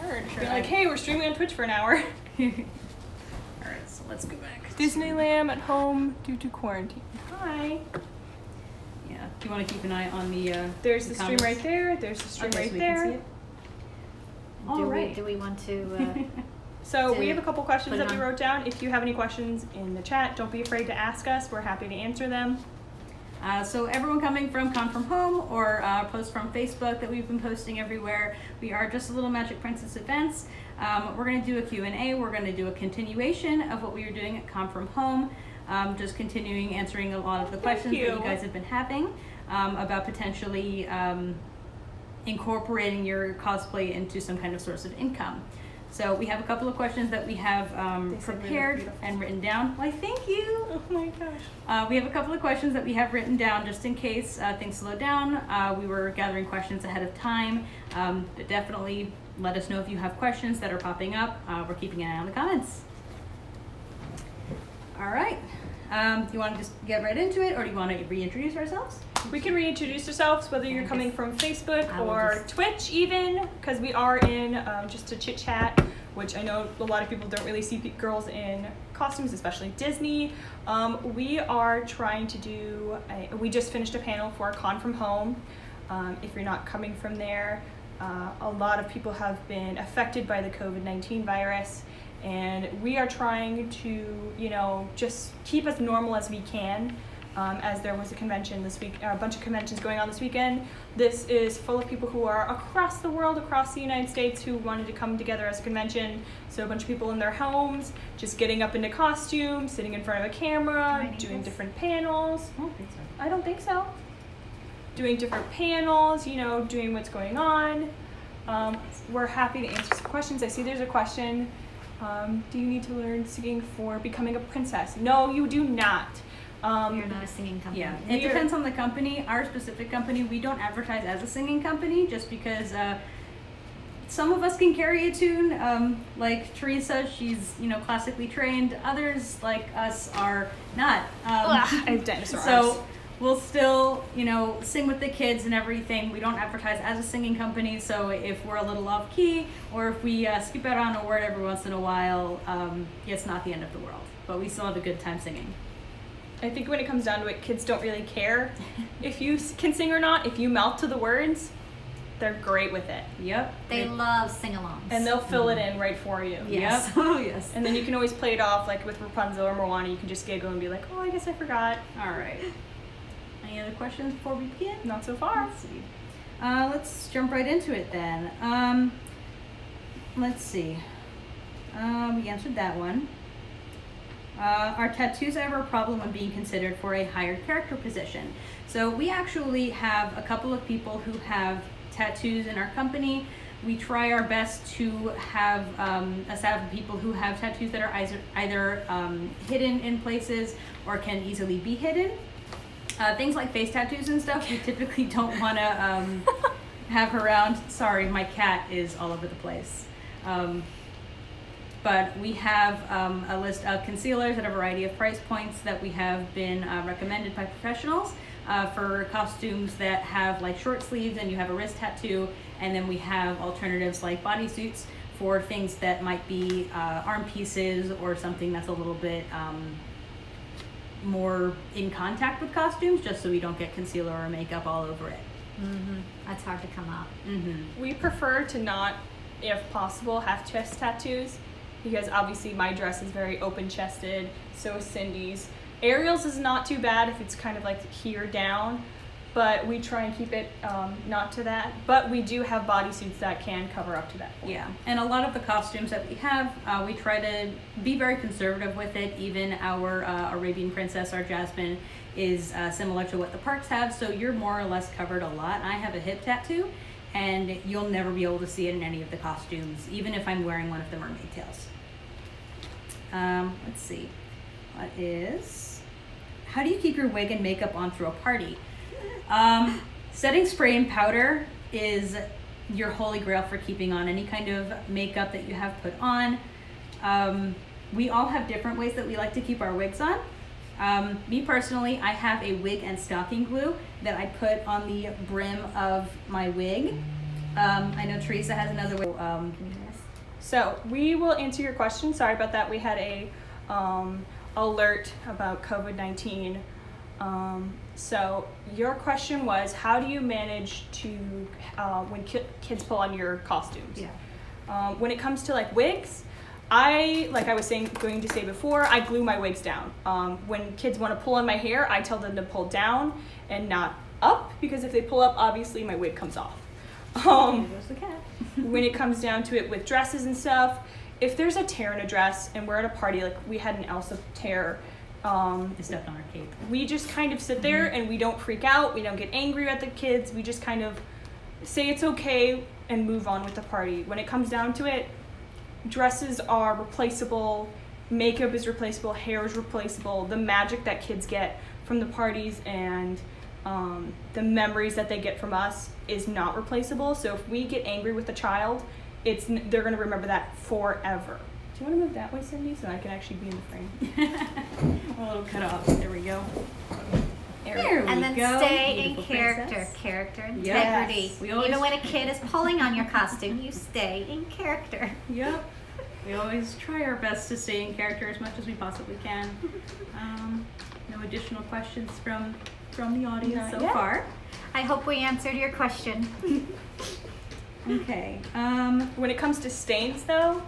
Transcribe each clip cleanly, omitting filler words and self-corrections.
word. Sure. Be like, hey, we're streaming on Twitch for an hour. Alright, so let's go back. Disneyland at home due to quarantine. Hi. Yeah. Do you want to keep an eye on the There's the stream comments? right there. There's the stream Okay, right so we can see there. it? All right. Do we want to? So we to have a couple questions put it that we on? wrote down. If you have any questions in the chat, don't be afraid to ask us. We're happy to answer them. So everyone coming from ConFromHome or posts from Facebook that we've been posting everywhere, we are Just a Little Magic Princess events. We're going to do a Q&A. We're going to do a continuation of what we were doing at ConFromHome, just continuing answering a lot of the questions that you guys have been having about potentially incorporating your cosplay into some kind of source of income. So we have a couple of questions that we have prepared and written down. Why, thank you. Oh my gosh. We have a couple of questions that we have written down just in case things slow down. We were gathering questions ahead of time, but definitely let us know if you have questions that are popping up. We're keeping an eye on the comments. All right. Do you want to just get right into it, or do you want to reintroduce ourselves? We can reintroduce ourselves, whether you're coming from Facebook I will or just- Twitch even, because we are in just a chit chat, which I know a lot of people don't really see girls in costumes, especially Disney. We are trying to do, we just finished a panel for ConFromHome. If you're not coming from there, a lot of people have been affected by the COVID-19 virus. And we are trying to, you know, just keep as normal as we can. As there was a convention this week, a bunch of conventions going on this weekend. This is full of people who are across the world, across the United States, who wanted to come together as a convention. So a bunch of people in their homes, just getting up into costume, sitting in front of a camera, doing different panels. I don't think so. I don't think so. Doing different panels, you know, doing what's going on. We're happy to answer some questions. I see there's a question. Do you need to learn singing for becoming a princess? No, you do not. You're not a singing company. Yeah, it depends on the company. Our specific company, we don't advertise as a singing company just because some of us can carry a tune. Like Teresa, she's, you know, classically trained. Others, like us, are not. I have dinosaur arms. So we'll still, you know, sing with the kids and everything. We don't advertise as a singing company, so if we're a little off key or if we skip out on a word every once in a while, it's not the end of the world. But we still have a good time singing. I think when it comes down to it, kids don't really care if you can sing or not. If you mouth to the words, they're great with it. Yep. They love sing-alongs. And they'll fill it in right for you. Yes. Yep. Oh, yes. And then you can always play it off, like with Rapunzel or Moana, you can just giggle and be like, oh, I guess I forgot. All right. Any other questions before we begin? Not so far. Let's see. Let's jump right into it then. Let's see. We answered that one. Are tattoos ever a problem when being considered for a hired character position? So we actually have a couple of people who have tattoos in our company. We try our best to have a staff of people who have tattoos that are either hidden in places or can easily be hidden. Things like face tattoos and stuff, we typically don't want to have around. Sorry, my cat is all over the place. But we have a list of concealers at a variety of price points that we have been recommended by professionals for costumes that have like short sleeves and you have a wrist tattoo. And then we have alternatives like bodysuits for things that might be arm pieces or something that's a little bit more in contact with costumes, just so we don't get concealer or makeup all over it. Mm-hmm. That's hard to come up. Mm-hmm. We prefer to not, if possible, have chest tattoos, because obviously my dress is very open-chested, so is Cindy's. Ariel's is not too bad if it's kind of like here down, but we try and keep it not to that. But we do have bodysuits that can cover up to that point. Yeah, and a lot of the costumes that we have, we try to be very conservative with it. Even our Arabian Princess, our Jasmine, is similar to what the parks have, so you're more or less covered a lot. I have a hip tattoo, and you'll never be able to see it in any of the costumes, even if I'm wearing one of the mermaid tails. Let's see. What is... How do you keep your wig and makeup on through a party? Setting spray and powder is your holy grail for keeping on any kind of makeup that you have put on. We all have different ways that we like to keep our wigs on. Me personally, I have a wig and stocking glue that I put on the brim of my wig. I know Teresa has another way. Can you hear us? So we will answer your question. Sorry about that. We had a alert about COVID-19. So your question was, how do you manage to when kids pull on your costumes? Yeah. When it comes to like wigs, like I was going to say before, I glue my wigs down. When kids want to pull on my hair, I tell them to pull down and not up, because if they pull up, obviously my wig comes off. There goes the cat. When it comes down to it with dresses and stuff, if there's a tear in a dress and we're at a party, like we had an Elsa tear, They stepped on our cape. we just kind of sit there and we don't freak out, we don't get angry at the kids, we just kind of say it's okay and move on with the party. When it comes down to it, dresses are replaceable, makeup is replaceable, hair is replaceable. The magic that kids get from the parties and the memories that they get from us is not replaceable. So if we get angry with a child, they're going to remember that forever. Do you want to move that way, Cindy, so I can actually be in the frame? A little cut off. There we go. There we And then go. stay in Beautiful character, princess. character integrity. Yes. We always- Even when a kid is pulling on your costume, you stay in character. Yep. We always try our best to stay in character as much as we possibly can. No additional questions from the audience Not so yet. far. I hope we answered your question. Okay. When it comes to stains, though,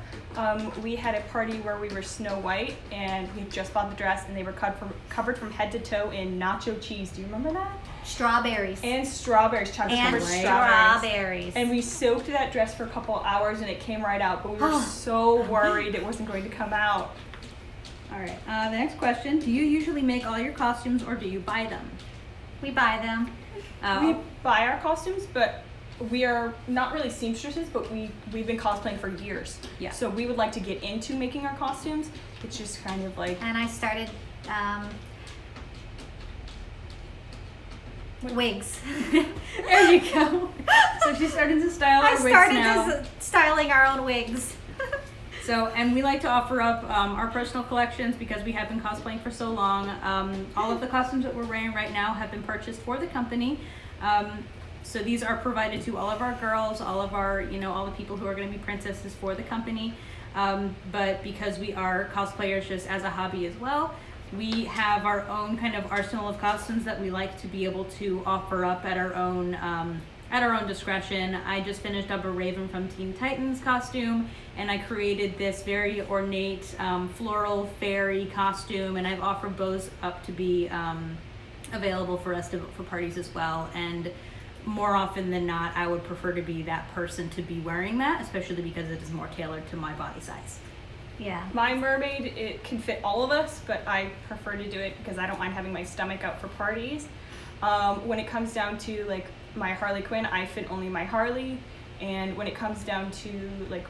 we had a party where we were Snow White, and we just bought the dress, and they were covered from head to toe in nacho cheese. Do you remember that? Strawberries. And strawberries, chocolate And covered strawberries. And we soaked that dress for a couple hours, and it came right out. But we were so worried it wasn't going to come out. All right. The next question: do you usually make all your costumes, or do you buy them? We buy them. We buy our costumes, but we are not really seamstresses, but we've been cosplaying for years. Yeah. So we would like to get into making our costumes. It's just kind of like And I started wigs. There you go. So she started to style I our wigs started now. styling our own wigs. So, and we like to offer up our personal collections because we have been cosplaying for so long. All of the costumes that we're wearing right now have been purchased for the company. So these are provided to all of our girls, all of our, all the people who are going to be princesses for the company. But because we are cosplayers just as a hobby as well, we have our own kind of arsenal of costumes that we like to be able to offer up at our own discretion. I just finished up a Raven from Teen Titans costume, and I created this very ornate floral fairy costume, and I've offered those up to be available for us for parties as well. And more often than not, I would prefer to be that person to be wearing that, especially because it is more tailored to my body size. Yeah. my mermaid. It can fit all of us, but I prefer to do it because I don't mind having my stomach out for parties. When it comes down to like my Harley Quinn, I fit only my Harley. And when it comes down to like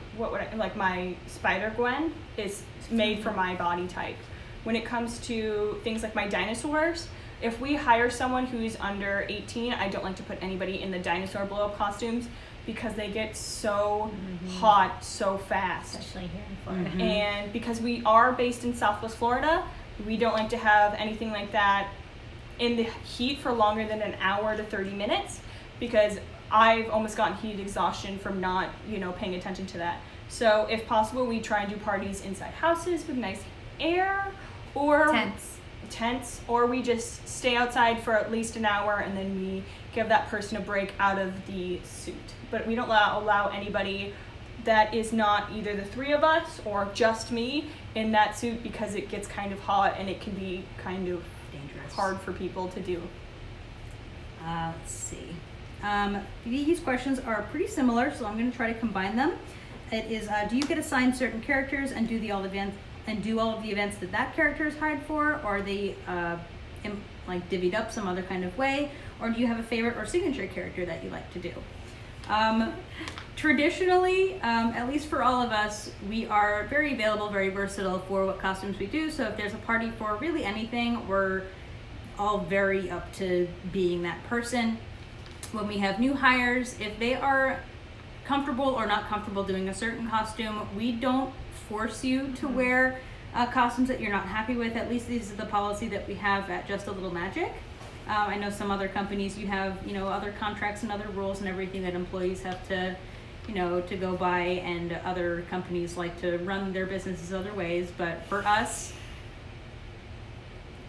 my Spider Gwen is made for my body type. When it comes to things like my dinosaurs, if we hire someone who's under 18, I don't like to put anybody in the dinosaur blow-up costumes because they get so hot so fast. Especially here in Florida. And because we are based in Southwest Florida, we don't like to have anything like that in the heat for longer than an hour to 30 minutes because I've almost gotten heat exhaustion from not, paying attention to that. So if possible, we try and do parties inside houses with nice air or tents, or we just stay outside for at least an hour and then we give that person a break out of the suit. But we don't allow anybody that is not either the three of us or just me in that suit because it gets kind of hot and it can be kind of Dangerous. hard for people to do. Let's see. These questions are pretty similar, so I'm going to try to combine them. It is, do you get assigned certain characters and do all of the events that character is hired for, or are they divvied up some other kind of way, or do you have a favorite or signature character that you like to do? Traditionally, at least for all of us, we are very available, very versatile for what costumes we do. So if there's a party for really anything, we're all very up to being that person. When we have new hires, if they are comfortable or not comfortable doing a certain costume, we don't force you to wear costumes that you're not happy with. At least this is the policy that we have at Just a Little Magic. I know some other companies, you have, other contracts and other rules and everything that employees have to, to go by, and other companies like to run their businesses other ways. But for us,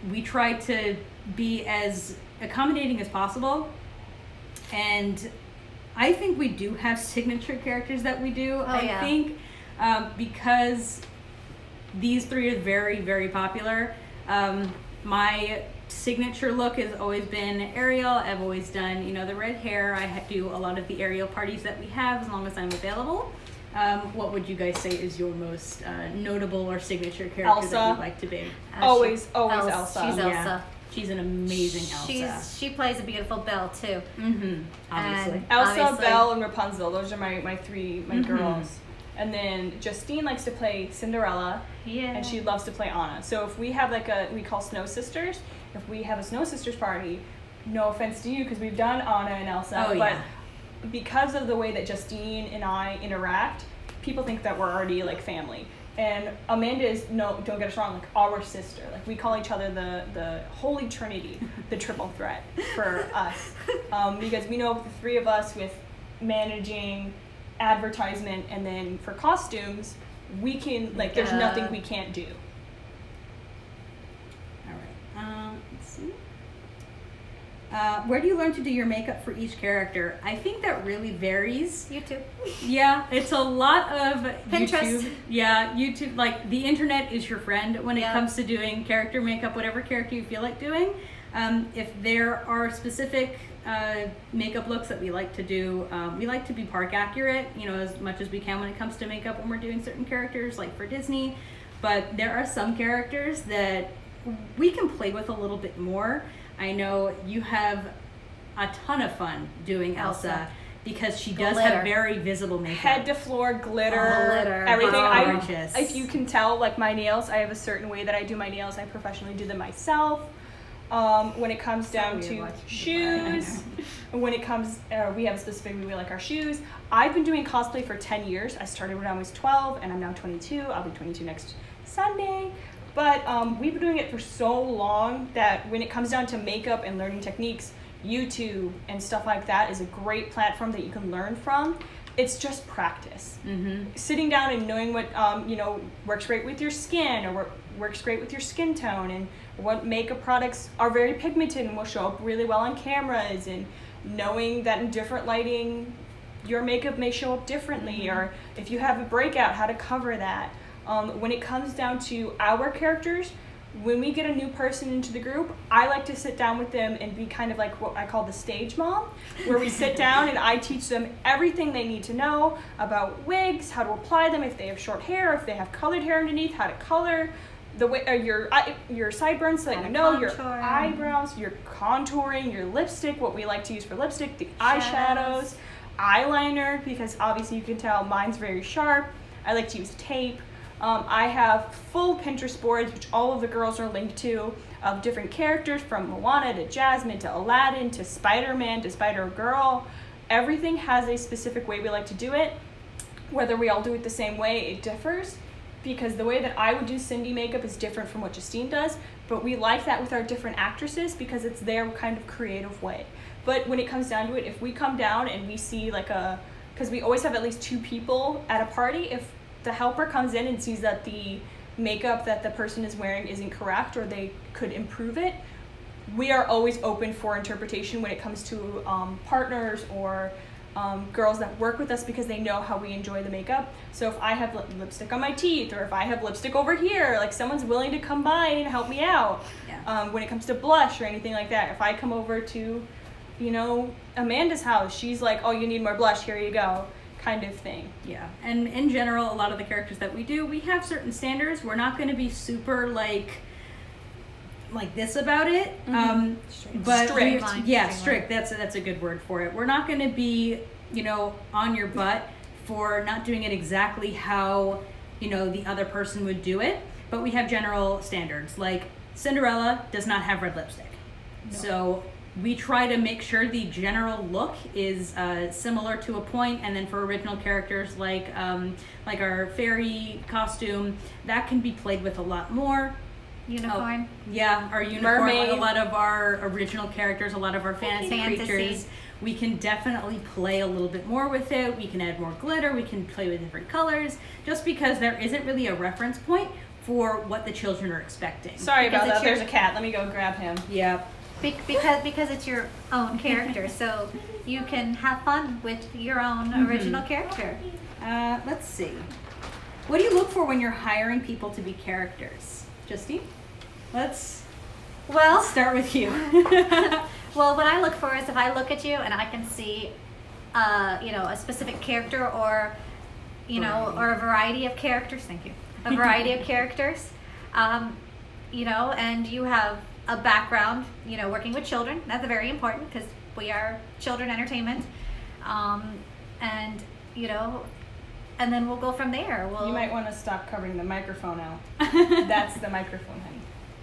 we try to be as accommodating as possible. And I think we do have signature characters that we do. I think because these three are very, very popular, my signature look has always been Ariel. I've always done, the red hair. I do a lot of the Ariel parties that we have as long as I'm available. What would you guys say is your most notable or signature character Elsa. that you like to be? Always Elsa. Elsa. She's Yeah. Elsa. She's an amazing Elsa. She plays a beautiful Belle too. Obviously. And Elsa, obviously- Belle, and Rapunzel. Those are my Mhm. girls. And then Justine likes to play Cinderella, Yeah. and she loves to play Anna. So if we have we call Snow Sisters. If we have a Snow Sisters party, no offense to you, because we've done Anna and Elsa, Oh, but yeah. because of the way that Justine and I interact, people think that we're already like family. And Amanda is, no, don't get us wrong, like our sister. Like we call each other the Holy Trinity, the triple threat for us. Because we know the three of us with managing advertisement, and then for costumes, we can, like, there's nothing we can't do. All right. Let's see. Where do you learn to do your makeup for each character? I think that really varies. YouTube. Yeah, it's a lot of Pinterest. YouTube. Yeah, YouTube. Like, the internet is your friend when it Yeah. comes to doing character makeup, whatever character you feel like doing. If there are specific makeup looks that we like to do, we like to be park accurate, as much as we can when it comes to makeup when we're doing certain characters, like for Disney. But there are some characters that we can play with a little bit more. I know you have a ton of fun doing Elsa because she does Glitter. have very visible makeup. Head to floor, glitter, Glitter. everything. Oh, gorgeous. If you can tell, like my nails, I have a certain way that I do my nails. I professionally do them myself. When it comes down weird to watching shoes, when it comes, we have a specific way we like our shoes. I've been doing cosplay for 10 years. I started when I was 12, and I'm now 22. I'll be 22 next Sunday. But we've been doing it for so long that when it comes down to makeup and learning techniques, YouTube and stuff like that is a great platform that you can learn from. It's just practice. Mm-hmm. Sitting down and knowing what works great with your skin, or works great with your skin tone, and what makeup products are very pigmented and will show up really well on cameras, and knowing that in different lighting your makeup may show up differently, or if you have a breakout, how to cover that. When it comes down to our characters, when we get a new person into the group, I like to sit down with them and be kind of like what I call the stage mom, where we sit down and I teach them everything they need to know about wigs, how to apply them, if they have short hair, if they have colored hair underneath, how to color the way your sideburns, so that How you to know your contour. eyebrows, your contouring, your lipstick, what we like to use for lipstick, the Shadows. eyeshadows, eyeliner, because obviously you can tell mine's very sharp. I like to use tape. I have full Pinterest boards, which all of the girls are linked to, of different characters, from Moana to Jasmine to Aladdin to Spider-Man to Spider-Girl. Everything has a specific way we like to do it. Whether we all do it the same way, it differs, because the way that I would do Cindy makeup is different from what Justine does, but we like that with our different actresses because it's their kind of creative way. But when it comes down to it, if we come down and we see because we always have at least 2 people at a party, if the helper comes in and sees that the makeup that the person is wearing isn't correct, or they could improve it, we are always open for interpretation when it comes to partners or girls that work with us, because they know how we enjoy the makeup. So if I have lipstick on my teeth, or if I have lipstick over here, like, someone's willing to come by and help me out. Yeah. When it comes to blush or anything like that, if I come over to, Amanda's house, she's like, oh, you need more blush, here you go, kind of thing. Yeah, and in general, a lot of the characters that we do, we have certain standards. We're not going to be super like this about it. But Strict. strict. That's a good word for it. We're not going to be, on your butt for not doing it exactly how, the other person would do it. But we have general standards. Like, Cinderella does not have red lipstick. No. So we try to make sure the general look is similar to a point, and then for original characters like our fairy costume, that can be played with a lot more. unicorn. Yeah, our unicorn, Mermaid. a lot of our original characters, a lot of our fantasy creatures. We can definitely play a little bit more with it. We can add more glitter. We can play with different colors, just because there isn't really a reference point for what the children are expecting. Sorry Because about it's that. your- There's a cat. Let me go grab him. Yep. Because it's your own character, so you can have fun with your own original character. Let's see. What do you look for when you're hiring people to be characters? Justine? Let's Well, start with you. well, what I look for is if I look at you and I can see, a specific character or, or a variety of characters. Thank you. A variety of characters, and you have a background, working with children. That's very important because we are children entertainment, and and then we'll go from there. You might want to stop covering the microphone out. That's the microphone, honey.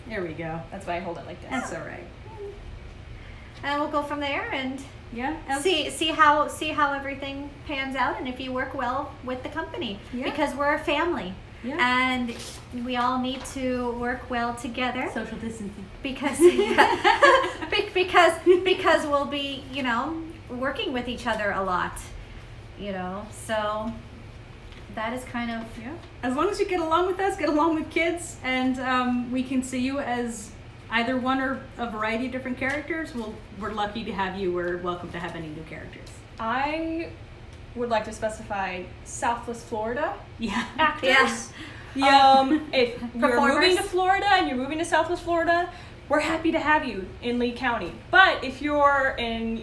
There we go. That's why I hold it like this. That's all right. and we'll go from there and Yeah. see how everything pans out and if you work well with the company, Yeah. because we're a family. Yeah. And we all need to work well together Social distancing. because because we'll be working with each other a lot, so that is kind of Yeah. As long as you get along with us, get along with kids, and we can see you as either one or a variety of different characters. We're lucky to have you. We're welcome to have any new characters. I would like to specify Southwest Florida Yeah. actors. Yeah. If you're Performers. moving to Florida and you're moving to Southwest Florida, we're happy to have you in Lee County. But if you're in,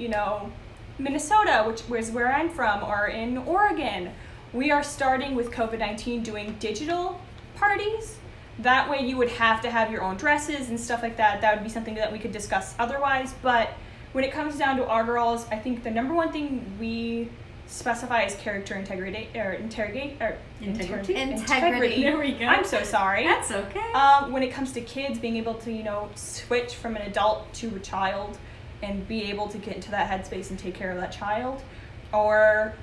Minnesota, which is where I'm from, or in Oregon, we are starting with COVID-19 doing digital parties. That way you would have to have your own dresses and stuff like that. That would be something that we could discuss otherwise. But when it comes down to our girls, I think the number one thing we specify is character integrity. Integrity. Integrity. There we go. I'm so sorry. That's okay. When it comes to kids, being able to, switch from an adult to a child and be able to get into that headspace and take care of that child. Or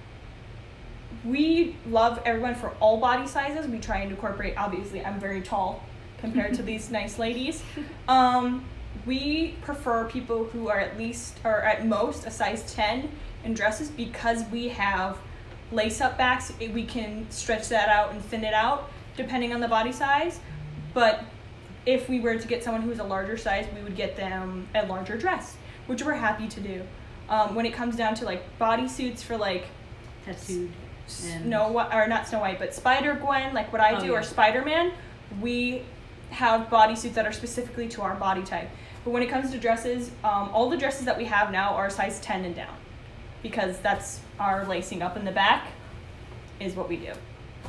we love everyone for all body sizes. We try and incorporate, obviously, I'm very tall compared to these nice ladies. We prefer people who are at least, or at most, a size 10 in dresses because we have lace-up backs. We can stretch that out and thin it out depending on the body size. But if we were to get someone who's a larger size, we would get them a larger dress, which we're happy to do. When it comes down to bodysuits for Tattooed. not Snow White, but Spider-Gwen, like what I do, yeah. or Spider-Man, we have bodysuits that are specifically to our body type. But when it comes to dresses, all the dresses that we have now are size 10 and down, because that's our lacing up in the back is what we do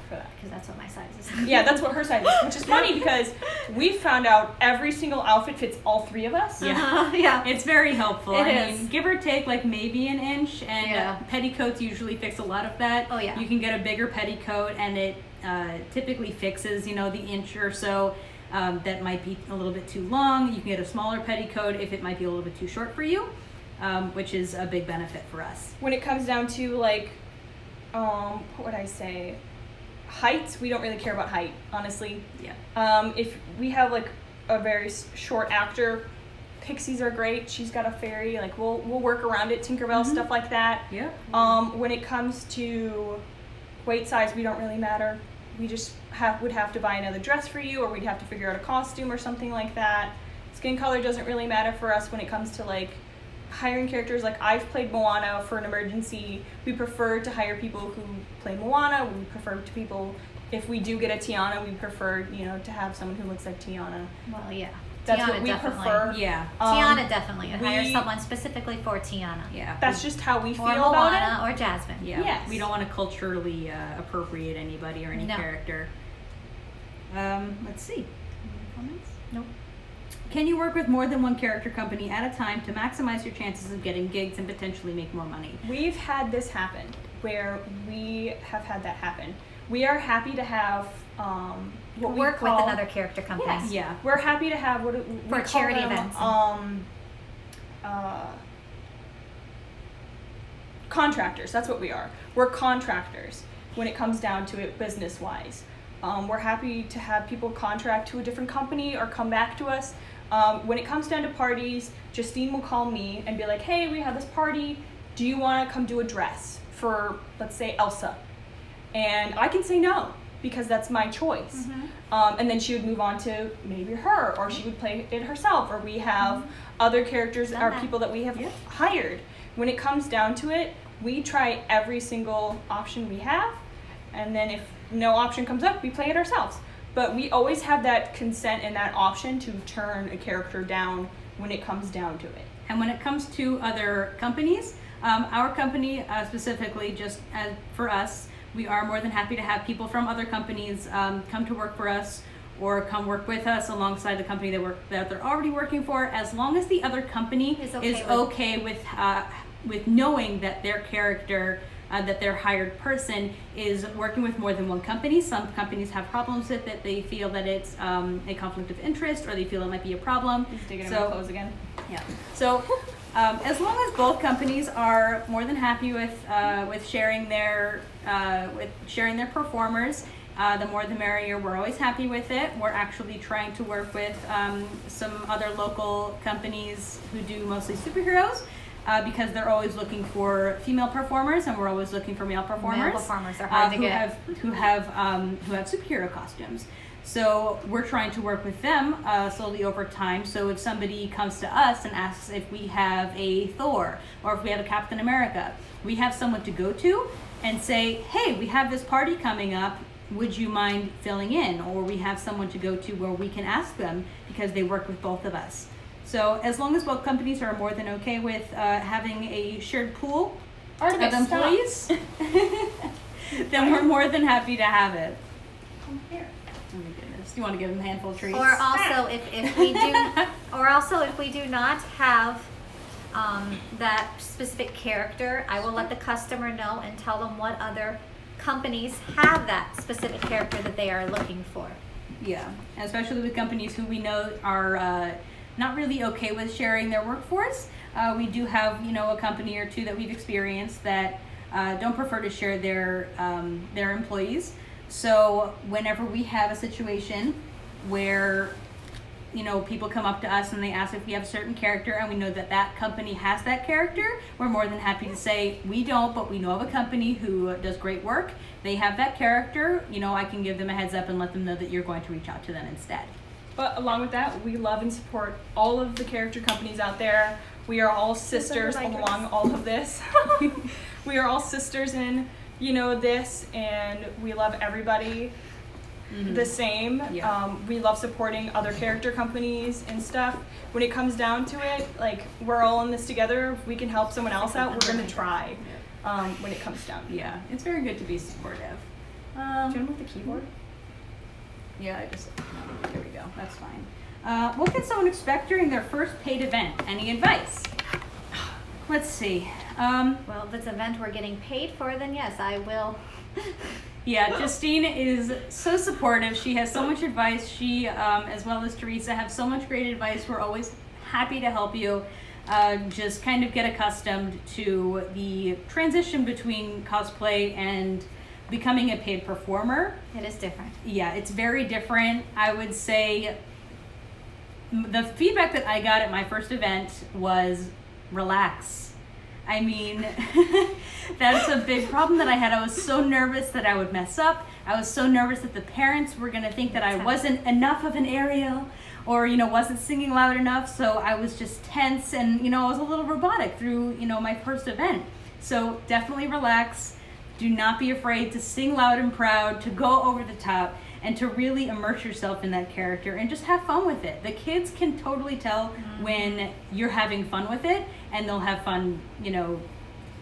for that. because that's what my size is. Yeah, that's what her size is, which is funny because we found out every single outfit fits all three of us. Yeah. Yeah. It's very helpful. It I is. mean, give or take maybe an inch, and Yeah. petticoats usually fix a lot of that. Oh, yeah. You can get a bigger petticoat, and it typically fixes, the inch or so that might be a little bit too long. You can get a smaller petticoat if it might be a little bit too short for you, which is a big benefit for us. When it comes down to what would I say? Heights, we don't really care about height, honestly. Yeah. If we have a very short actor, pixies are great. She's got a fairy. We'll work around it, Tinkerbell, stuff like that. Yeah. When it comes to weight size, we don't really matter. We just would have to buy another dress for you, or we'd have to figure out a costume or something like that. Skin color doesn't really matter for us when it comes to hiring characters. I've played Moana for an emergency. We prefer to hire people who play Moana. We prefer to people, if we do get a Tiana, we prefer, to have someone who looks like Tiana. Well, yeah. That's Tiana what we definitely. prefer. Yeah. Tiana definitely. I'd hire we- someone specifically for Tiana. Yeah. That's just how we feel Or about Moana it. or Jasmine. Yeah. Yes. We don't want to culturally appropriate anybody or any No. character. Let's see. Any comments? Nope. Can you work with more than one character company at a time to maximize your chances of getting gigs and potentially make more money? We've had this happen, where we have had that happen. We are happy to have what Work we call, with another character company. Yes. Yeah. We're happy to have what we For call charity them, events. Contractors. That's what we are. We're contractors when it comes down to it business-wise. We're happy to have people contract to a different company or come back to us. When it comes down to parties, Justine will call me and be like, hey, we have this party. Do you want to come do a dress for, let's say, Elsa? And I can say no, because that's my choice. And then she would move on to maybe her, or she would play it herself, or we have other characters or people that we have hired. When it comes down to it, we try every single option we have, and then if no option comes up, we play it ourselves. But we always have that consent and that option to turn a character down when it comes down to it. And when it comes to other companies, our company specifically, just as for us, we are more than happy to have people from other companies come to work for us or come work with us alongside the company that they're already working for, as long as the other company is okay with knowing that their character, that their hired person is working with more than one company. Some companies have problems with it. They feel that it's a conflict of interest, or they feel it might be a problem. He's digging in my clothes again. Yeah. So as long as both companies are more than happy with sharing their performers, the more the merrier. We're always happy with it. We're actually trying to work with some other local companies who do mostly superheroes, because they're always looking for female performers, and we're always looking for male performers. Male performers are hard to get. Who have superhero costumes. So we're trying to work with them slowly over time. So if somebody comes to us and asks if we have a Thor or if we have a Captain America, we have someone to go to and say, hey, we have this party coming up. Would you mind filling in? Or we have someone to go to where we can ask them, because they work with both of us. So as long as both companies are more than okay with having a shared pool of employees, then we're more than happy to have it. Come here. Oh my goodness. Do you want to give them a handful of treats? Or also, if we do not have that specific character, I will let the customer know and tell them what other companies have that specific character that they are looking for. Yeah, especially with companies who we know are not really okay with sharing their workforce. We do have, a company or two that we've experienced that don't prefer to share their employees. So whenever we have a situation where, people come up to us and they ask if we have a certain character, and we know that that company has that character, we're more than happy to say, we don't, but we know of a company who does great work. They have that character. I can give them a heads up and let them know that you're going to reach out to them instead. But along with that, we love and support all of the character companies out there. We are all sisters along all of this. We are all sisters in, this, and we love everybody the same. Yeah. We love supporting other character companies and stuff. When it comes down to it, we're all in this together. If we can help someone else out, we're going to try when it comes down to it. Yeah, it's very good to be supportive. Do you want to move the keyboard? Yeah, there we go. That's fine. What can someone expect during their first paid event? Any advice? Let's see. Well, if it's an event we're getting paid for, then yes, I will. Yeah, Justine is so supportive. She has so much advice. She, as well as Teresa, have so much great advice. We're always happy to help you. Just kind of get accustomed to the transition between cosplay and becoming a paid performer. It is different. Yeah, it's very different. I would say the feedback that I got at my first event was relax. I mean, that's a big problem that I had. I was so nervous that I would mess up. I was so nervous that the parents were going to think that I wasn't enough of an Ariel, or, wasn't singing loud enough. So I was just tense, and, I was a little robotic through, my first event. So definitely relax. Do not be afraid to sing loud and proud, to go over the top, and to really immerse yourself in that character and just have fun with it. The kids can totally tell when you're having fun with it, and they'll have fun,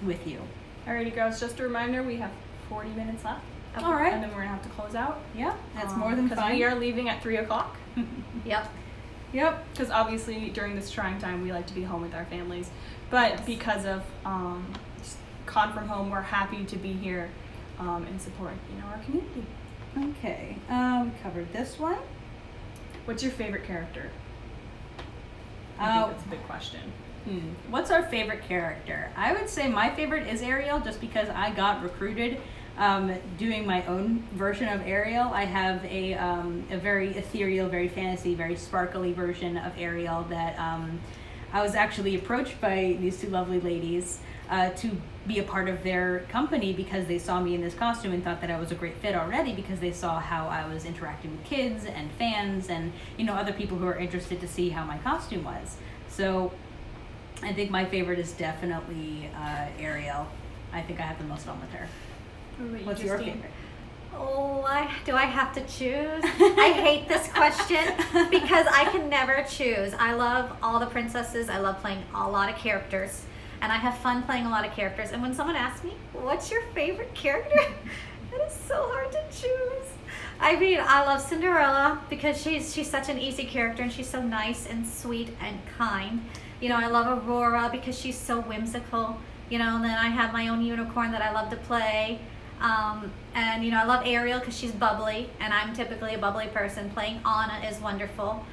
with you. Alrighty, girls, just a reminder, we have 40 minutes left. All right. And then we're going to have to close out. Yeah, that's more than fine. Because we are leaving at 3 o'clock. Yep. Yep, because obviously during this trying time, we like to be home with our families. But because of ConFromHome, we're happy to be here and support, our community. Okay, we covered this one. What's your favorite character? I think that's a big question. What's our favorite character? I would say my favorite is Ariel, just because I got recruited doing my own version of Ariel. I have a very ethereal, very fantasy, very sparkly version of Ariel that I was actually approached by these two lovely ladies to be a part of their company because they saw me in this costume and thought that I was a great fit already because they saw how I was interacting with kids and fans and, you know, other people who are interested to see how my costume was. So I think my favorite is definitely Ariel. I think I have the most fun with her. What's your favorite? Oh, do I have to choose? I hate this question because I can never choose. I love all the princesses. I love playing a lot of characters. And I have fun playing a lot of characters. And when someone asks me, what's your favorite character? It is so hard to choose. I mean, I love Cinderella because she's such an easy character and she's so nice and sweet and kind. You know, I love Aurora because she's so whimsical. You know, and then I have my own unicorn that I love to play. And, you know, I love Ariel because she's bubbly, and I'm typically a bubbly person. Playing Anna is wonderful.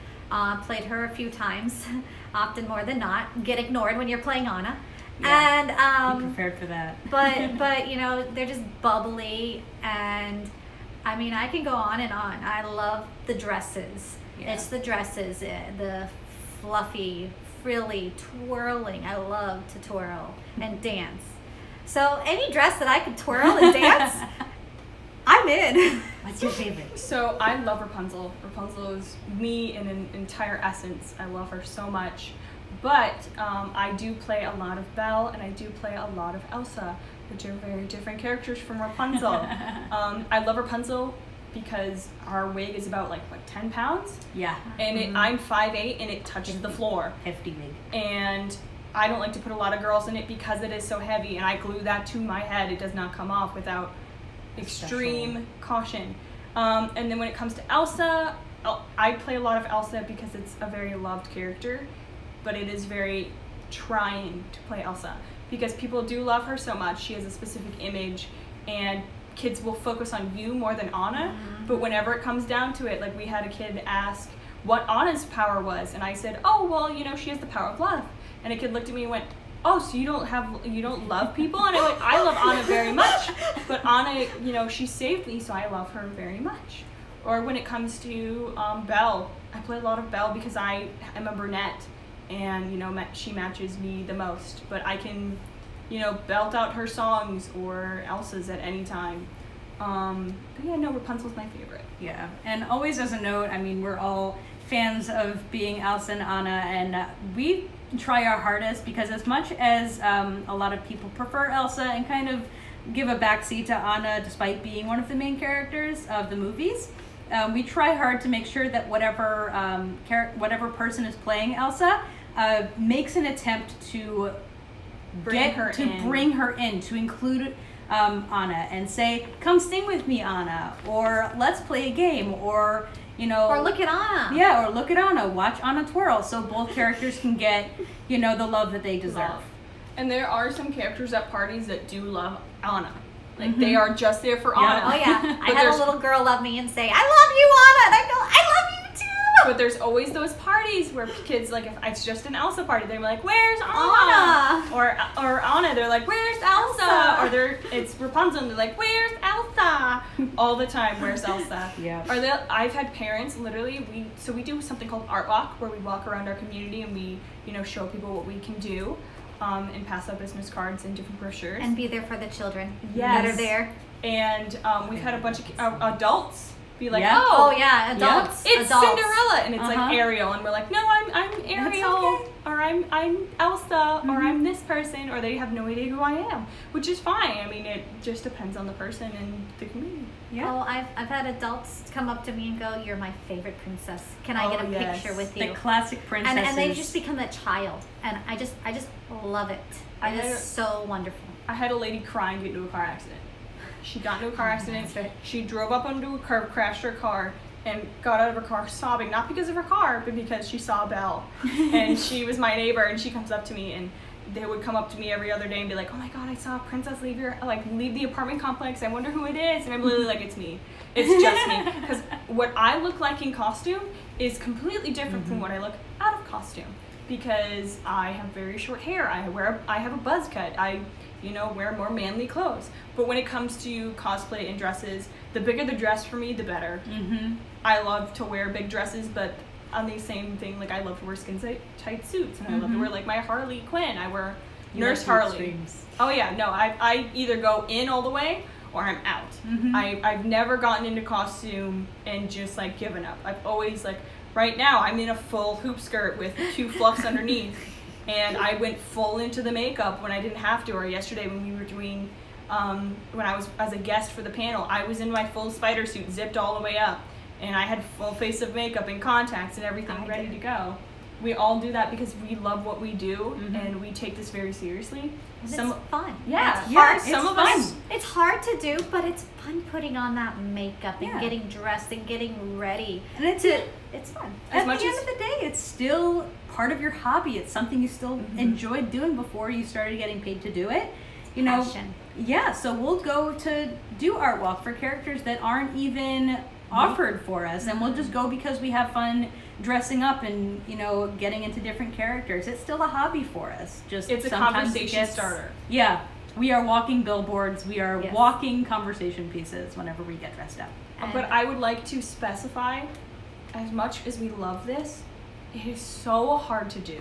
Played her a few times, often more than not. Get ignored when you're playing Anna. Yeah, be prepared for that. but you know, they're just bubbly, and I mean, I can go on and on. I love the dresses. Yeah. It's the dresses, the fluffy, frilly, twirling. I love to twirl and dance. So any dress that I could twirl and dance, I'm in. What's your favorite? So I love Rapunzel. Rapunzel is me in an entire essence. I love her so much. But I do play a lot of Belle and I do play a lot of Elsa, which are very different characters from Rapunzel. I love Rapunzel because our wig is about like, what, 10 pounds? Yeah. And I'm 5'8" and it touches the floor. Hefty wig. And I don't like to put a lot of girls in it because it is so heavy, and I glue that to my head. It does not come off without extreme caution. And then when it comes to Elsa, I play a lot of Elsa because it's a very loved character, but it is very trying to play Elsa because people do love her so much. She has a specific image, and kids will focus on you more than Anna. But whenever it comes down to it, like we had a kid ask what Anna's power was, and I said, oh, well, you know, she has the power of love. And a kid looked at me and went, oh, so you don't love people? And I went, I love Anna very much, but Anna, you know, she saved me, so I love her very much. Or when it comes to Belle, I play a lot of Belle because I am a brunette, and, you know, she matches me the most. But I can, you know, belt out her songs or Elsa's at any time. But yeah, no, Rapunzel's my favorite. Yeah, and always as a note, I mean, we're all fans of being Elsa and Anna, and we try our hardest because as much as a lot of people prefer Elsa and kind of give a backseat to Anna despite being one of the main characters of the movies, we try hard to make sure that whatever person is playing Elsa makes an attempt to bring her in, to include Anna and say, come sing with me, Anna, or let's play a game, or, you know, or look at Anna. Yeah, or look at Anna. Watch Anna twirl, so both characters can get, you know, the love that they deserve. And there are some characters at parties that do love Anna. Like, they are just there for Anna. Oh, yeah. I had a little girl love me and say, I love you, Anna. And I go, I love you, too. But there's always those parties where kids, like, if it's just an Elsa party, they're like, where's Anna? Or Anna, they're like, where's Elsa? Or it's Rapunzel, and they're like, where's Elsa? All the time, where's Elsa? Yeah. I've had parents, literally, we do something called Art Walk, where we walk around our community and we, you know, show people what we can do. And pass out business cards and different brochures. And be there for the children that are there. And we've had a bunch of adults be like, oh yeah, adults. It's adults. Cinderella, and it's like Ariel, and we're like, no, I'm Ariel, okay. or I'm Elsa, or I'm this person, or they have no idea who I am, which is fine. I mean, it just depends on the person and the community. Yeah. Oh, I've had adults come up to me and go, "You're my favorite princess. Can I get a picture with you?" The classic princesses. And they just become a child, and I just love it. It is so wonderful. I had a lady crying getting into a car accident. She got into a car accident. That's right. She drove up onto a curb, crashed her car, and got out of her car sobbing, not because of her car, but because she saw Belle. And she was my neighbor, and she comes up to me, and they would come up to me every other day and be like, oh my God, I saw a princess leave the apartment complex. I wonder who it is. And I'm literally like, it's me. It's just me. Because what I look like in costume is completely different from what I look out of costume. Because I have very short hair. I have a buzz cut. wear more manly clothes. But when it comes to cosplay and dresses, the bigger the dress for me, the better. Mm-hmm. I love to wear big dresses, but on the same thing, like I love to wear skin tight suits, and I love to wear like my Harley Quinn. I wear Nurse Harley. Extremes. Oh yeah, no, I either go in all the way or I'm out. Mm-hmm. I've never gotten into costume and just like given up. I've always like, right now I'm in a full hoop skirt with 2 fluffs underneath, and I went full into the makeup when I didn't have to. Or yesterday when we were doing, when I was as a guest for the panel, I was in my full spider suit, zipped all the way up. And I had full face of makeup and contacts and everything ready to go. We all do that because we love what we do, and we take this very seriously. It's fun. Yeah, It's hard. some of fun. us. It's hard to do, but it's fun putting on that makeup and Yeah. getting dressed and getting ready. And it's fun. As At much the end as- of the day, it's still part of your hobby. It's something you still enjoyed doing before you started getting paid to do it. Passion. Yeah, so we'll go to do art walk for characters that aren't even offered for us, and we'll just go because we have fun dressing up and getting into different characters. It's still a hobby for us. Just It's a sometimes conversation starter. Yeah, we are walking billboards. We are Yes. walking conversation pieces whenever we get dressed up. But I would like to specify, as much as we love this, it is so hard to do.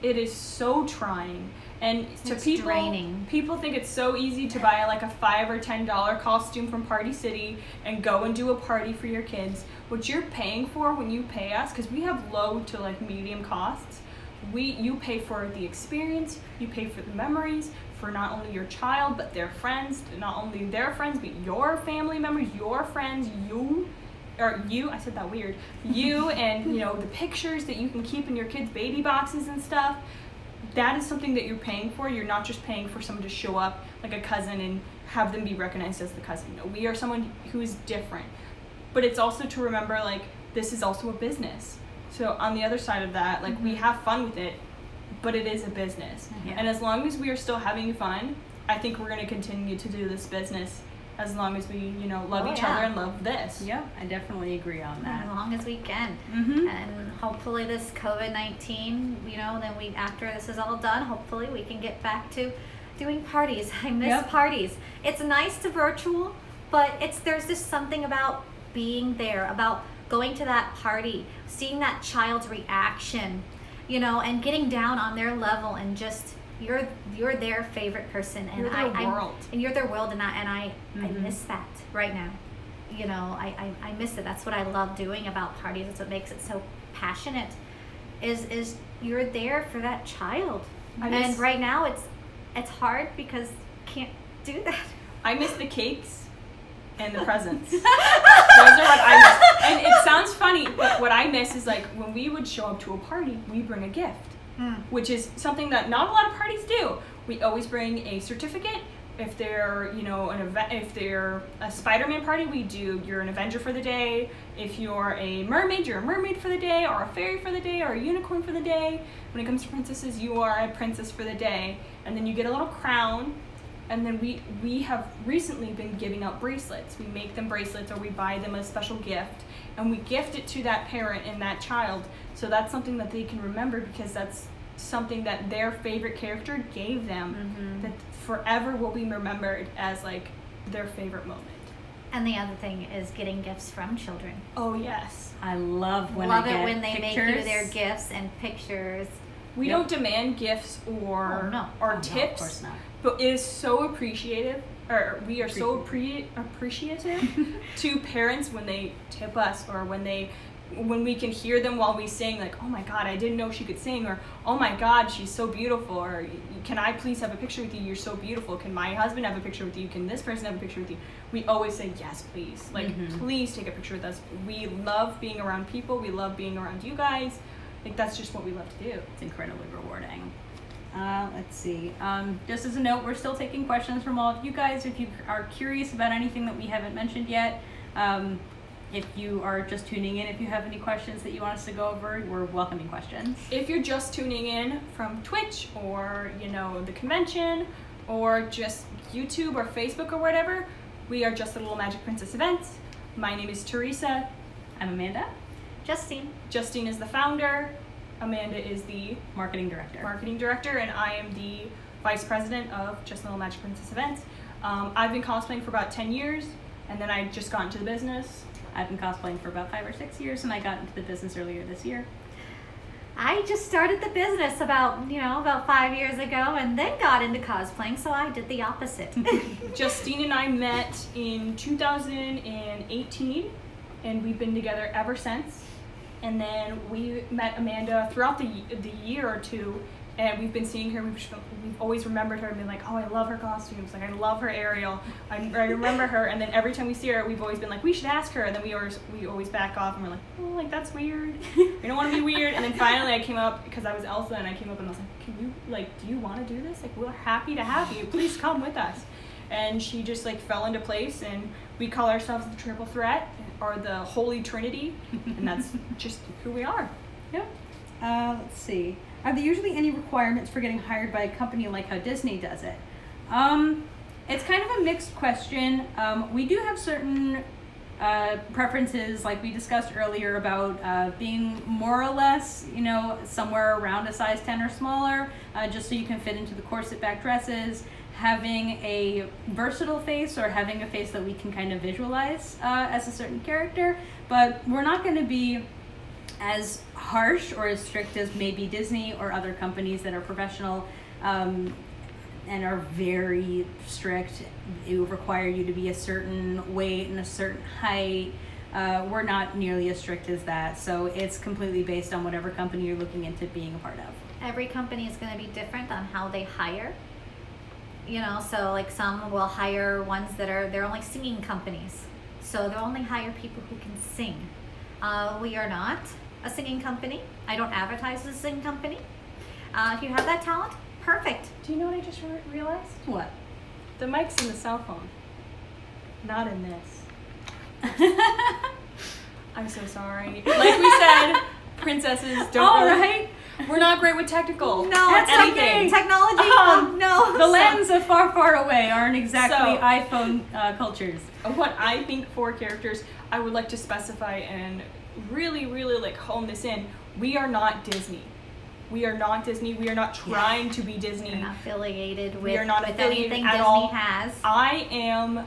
It is so trying. And to It's people, draining. people think it's so easy to buy like a $5 or $10 costume from Party City and go and do a party for your kids. What you're paying for when you pay us, because we have low to like medium costs, you pay for the experience, you pay for the memories, for not only your child but their friends, not only their friends but your family members, your friends, I said that weird, you and the pictures that you can keep in your kids' baby boxes and stuff. That is something that you're paying for. You're not just paying for someone to show up like a cousin and have them be recognized as the cousin. No, we are someone who is different. But it's also to remember, like, this is also a business. So on the other side of that, like, we have fun with it, but it is a business. Yeah. And as long as we are still having fun, I think we're going to continue to do this business as long as we, love Oh, each yeah. other and love this. Yeah, I definitely agree on As that. long as we can. Mm-hmm. And hopefully this COVID-19, then after this is all done, hopefully we can get back to doing parties. I miss Yep. parties. It's nice to virtual, but there's just something about being there, about going to that party, seeing that child's reaction, and getting down on their level and just you're their favorite person, and You're their world. and you're their world, and I Mhm. miss that right now. I miss it. That's what I love doing about parties. It's what makes it so passionate. Is you're there for that child, and right now it's hard because can't do that. I miss the cakes and the presents. Those are what I miss. And it sounds funny, but what I miss is like when we would show up to a party, we bring a gift, which is something that not a lot of parties do. We always bring a certificate. If they're, an event, if they're a Spider-Man party, you're an Avenger for the day. If you're a mermaid, you're a mermaid for the day, or a fairy for the day, or a unicorn for the day. When it comes to princesses, you are a princess for the day. And then you get a little crown. And then we have recently been giving out bracelets. We make them bracelets, or we buy them a special gift, and we gift it to that parent and that child. So that's something that they can remember, because that's something that their favorite character gave them, that forever will be remembered as like their favorite moment. And the other thing is getting gifts from children. Oh yes. I love when Love I get it when they pictures. make you their gifts and pictures. We Yep. don't demand gifts or Oh, no. or Oh, no, tips, of course not. but it is so appreciative, or we are so appreciative to parents when they tip us, or when we can hear them while we sing, like, oh my god, I didn't know she could sing, or oh my god, she's so beautiful, or can I please have a picture with you, you're so beautiful, can my husband have a picture with you, can this person have a picture with you. We always say yes, please, like, please take a picture with us. We love being around people, we love being around you guys, like, that's just what we love to do. It's incredibly rewarding. Let's see. Just as a note, we're still taking questions from all of you guys. If you are curious about anything that we haven't mentioned yet, if you are just tuning in, if you have any questions that you want us to go over, we're welcoming questions. If you're just tuning in from Twitch, or the convention, or just YouTube or Facebook or whatever, we are just the Little Magic Princess Events. My name is Teresa. I'm Amanda, Justine is the founder. Amanda is the marketing director. marketing director, and I am the vice president of Just Little Magic Princess events. I've been cosplaying for about 10 years, and then I just got into the business. I've been cosplaying for about 5 or 6 years, and I got into the business earlier this year. I just started the business about 5 years ago and then got into cosplaying, so I did the opposite. Justine and I met in 2018, and we've been together ever since. And then we met Amanda throughout the year or two, and we've been seeing her. We've always remembered her and been like, oh, I love her costumes. Like, I love her Ariel. I remember her. And then every time we see her, we've always been like, we should ask her. And then we always back off, and we're like, oh, like, that's weird. We don't want to be weird. And then finally I came up, because I was Elsa, and I came up and I was like, can you, like, do you want to do this? Like, we're happy to have you. Please come with us. And she just, like, fell into place, and we call ourselves the Triple Threat, or the Holy Trinity. And that's just who we are. Yep. Let's see. Are there usually any requirements for getting hired by a company like how Disney does it? It's kind of a mixed question. We do have certain preferences, like we discussed earlier, about being more or less, somewhere around a size 10 or smaller, just so you can fit into the corset back dresses, having a versatile face, or having a face that we can kind of visualize as a certain character. But we're not going to be as harsh or as strict as maybe Disney or other companies that are professional and are very strict. It will require you to be a certain weight and a certain height. We're not nearly as strict as that, so it's completely based on whatever company you're looking into being a part of. Every company is going to be different on how they hire. So like some will hire ones they're only singing companies, so they'll only hire people who can sing. We are not a singing company. I don't advertise as a singing company. If you have that talent, perfect. Do you know what I just realized? What? The mic's in the cell phone, not in this. I'm so sorry. Like we said, princesses don't. All right. We're not great with technical. No, That's it's okay. okay. Technology. No. The lands of far, far away aren't exactly So- iPhone cultures. What I think for characters, I would like to specify and really, really like hone this in. We are not Disney. We are not Disney. We are not trying to be Disney. We're not affiliated with, We are not with affiliated anything at Disney all. has. I am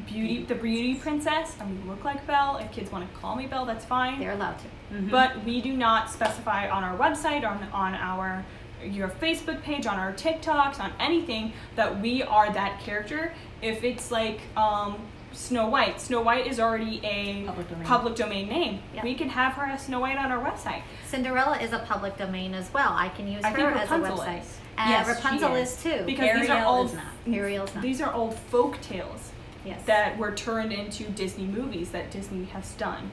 the beauty princess. I mean, look like Belle. If kids want to call me Belle, that's fine. They're allowed to. Mm-hmm. But we do not specify on our website, on your Facebook page, on our TikToks, on anything that we are that character. If it's like Snow White. Snow White is already a public domain name. Yep. We can have her as Snow White on our website. Cinderella is a public domain as well. I can use I her think as a Rapunzel website. is. And Yes, Rapunzel she is too. Because these are Ariel old is not. Ariel's not. These are old folk tales Yes. that were turned into Disney movies that Disney has done.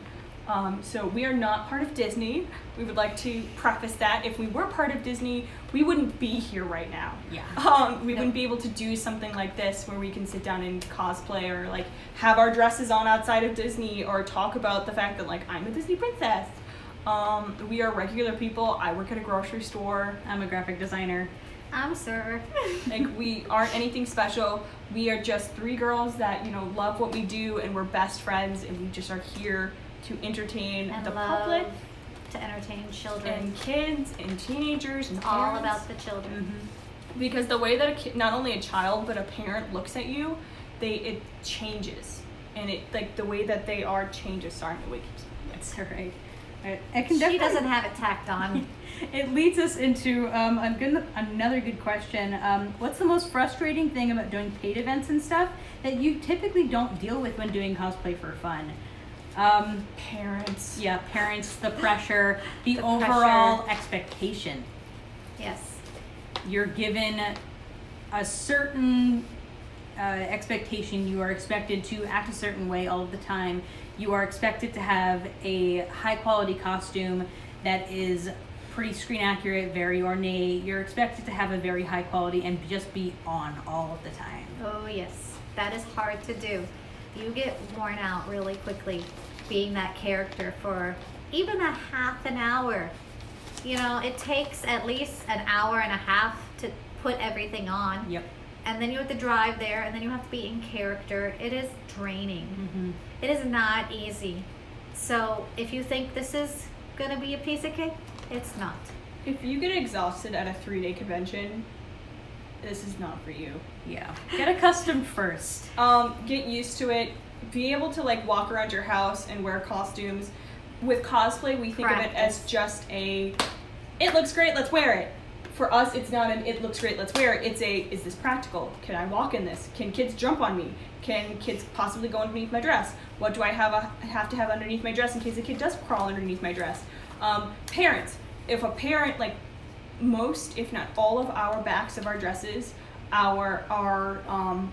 So we are not part of Disney. We would like to preface that. If we were part of Disney, we wouldn't be here right now. Yeah. We wouldn't be able to do something like this where we can sit down and cosplay, or like have our dresses on outside of Disney, or talk about the fact that like I'm a Disney princess. We are regular people. I work at a grocery store. I'm a graphic designer. I'm a server. Like, we aren't anything special. We are just three girls that, love what we do, and we're best friends, and we just are here to entertain And the love public to entertain children. and kids and teenagers and It's all parents. about the children. Mm-hmm. Because the way that not only a child but a parent looks at you, it changes, and the way that they are changes. Sorry, my wig keeps. That's all right. I can She definitely. doesn't have it tacked on. It leads us into another good question. What's the most frustrating thing about doing paid events and stuff that you typically don't deal with when doing cosplay for fun? Parents. Yeah, parents, the pressure, the The overall pressure. expectation. Yes. You're given a certain expectation. You are expected to act a certain way all of the time. You are expected to have a high quality costume that is pretty screen accurate, very ornate. You're expected to have a very high quality and just be on all of the time. Oh, yes. That is hard to do. You get worn out really quickly being that character for even a half an hour. It takes at least an hour and a half to put everything on. Yep. And then you have to drive there, and then you have to be in character. It is draining. Mm-hmm. It is not easy. So if you think this is going to be a piece of cake, it's not. If you get exhausted at a 3-day convention, this is not for you. Yeah. Get accustomed first. Get used to it. Be able to like walk around your house and wear costumes. With cosplay, we think of it as just it looks great, let's wear it. For us, it's not it looks great, let's wear it. It's is this practical? Can I walk in this? Can kids jump on me? Can kids possibly go underneath my dress? What do I have to have underneath my dress in case a kid does crawl underneath my dress? Parents, if a parent, like most, if not all of our backs of our dresses, are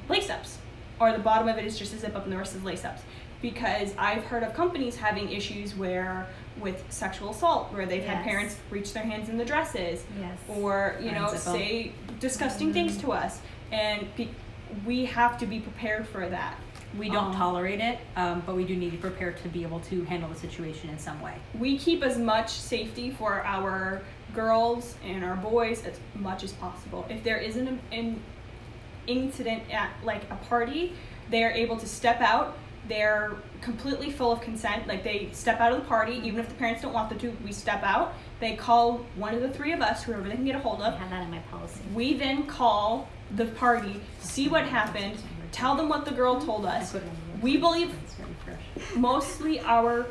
lace-ups, or the bottom of it is just a zip-up and the rest is lace-ups. Because I've heard of companies having issues with sexual assault, where they've had parents reach their hands in the dresses, or say disgusting things to us, and we have to be prepared for that. We don't tolerate it, but we do need to be prepared to be able to handle the situation in some way. We keep as much safety for our girls and our boys as much as possible. If there is an incident at like a party, they're able to step out. They're completely full of consent. Like they step out of the party, even if the parents don't want them to. We step out. They call one of the three of us, whoever they can get a hold of. I have that in my policy. We then call the party, see what happened, tell them what the girl told us. We believe mostly our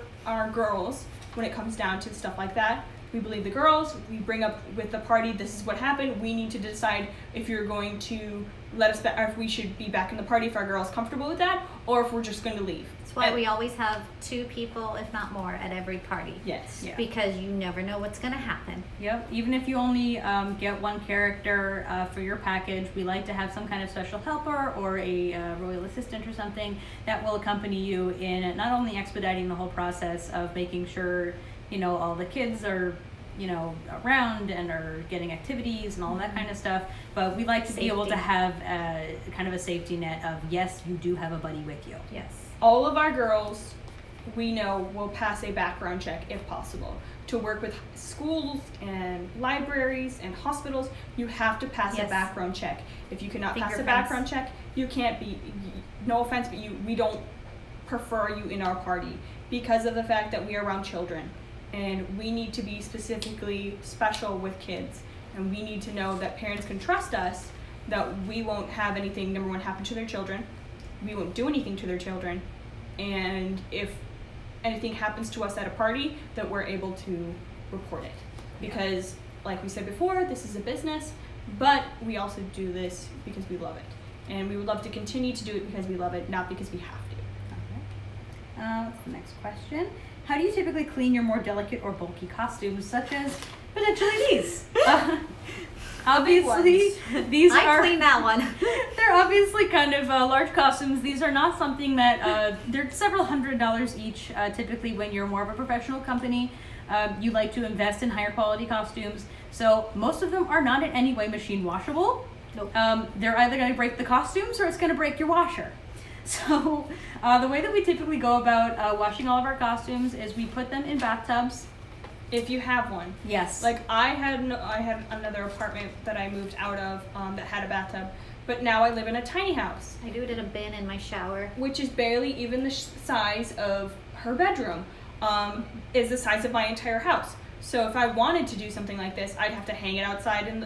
girls, when it comes down to stuff like that. We believe the girls. We bring up with the party, this is what happened. We need to decide if you're going to let us back, or if we should be back in the party, if our girl's comfortable with that, or if we're just going to leave. That's why we always have 2 people, if not more, at every party. Yes. Yeah. Because you never know what's going to happen. Yep. Even if you only get one character for your package, we like to have some kind of special helper or a royal assistant or something that will accompany you in not only expediting the whole process of making sure all the kids are around and are getting activities and all that kind of stuff, but we like to be able to have kind of a safety net of, yes, you do have a buddy with you. Yes. All of our girls, we know, will pass a background check if possible. To work with schools and libraries and hospitals, you have to pass a background check. If you cannot pass a background check, you can't be, no offense, but we don't prefer you in our party because of the fact that we are around children. And we need to be specifically special with kids. And we need to know that parents can trust us, that we won't have anything, number one, happen to their children. We won't do anything to their children. And if anything happens to us at a party, that we're able to report it. Because, like we said before, this is a business, but we also do this because we love it. And we would love to continue to do it because we love it, not because we have to. What's the next question? How do you typically clean your more delicate or bulky costumes, such as potentially these? Obviously, these I clean that one. They're obviously kind of large costumes. These are not something that they're several $100s each. Typically, when you're more of a professional company, you like to invest in higher quality costumes. So most of them are not in any way machine washable. Nope. They're either going to break the costumes or it's going to break your washer. So the way that we typically go about washing all of our costumes is we put them in bathtubs. If you have one. Yes. Like I had another apartment that I moved out of that had a bathtub, but now I live in a tiny house. I do it in a bin in my shower. Which is barely even the size of her bedroom. Is the size of my entire house. So if I wanted to do something like this, I'd have to hang it outside in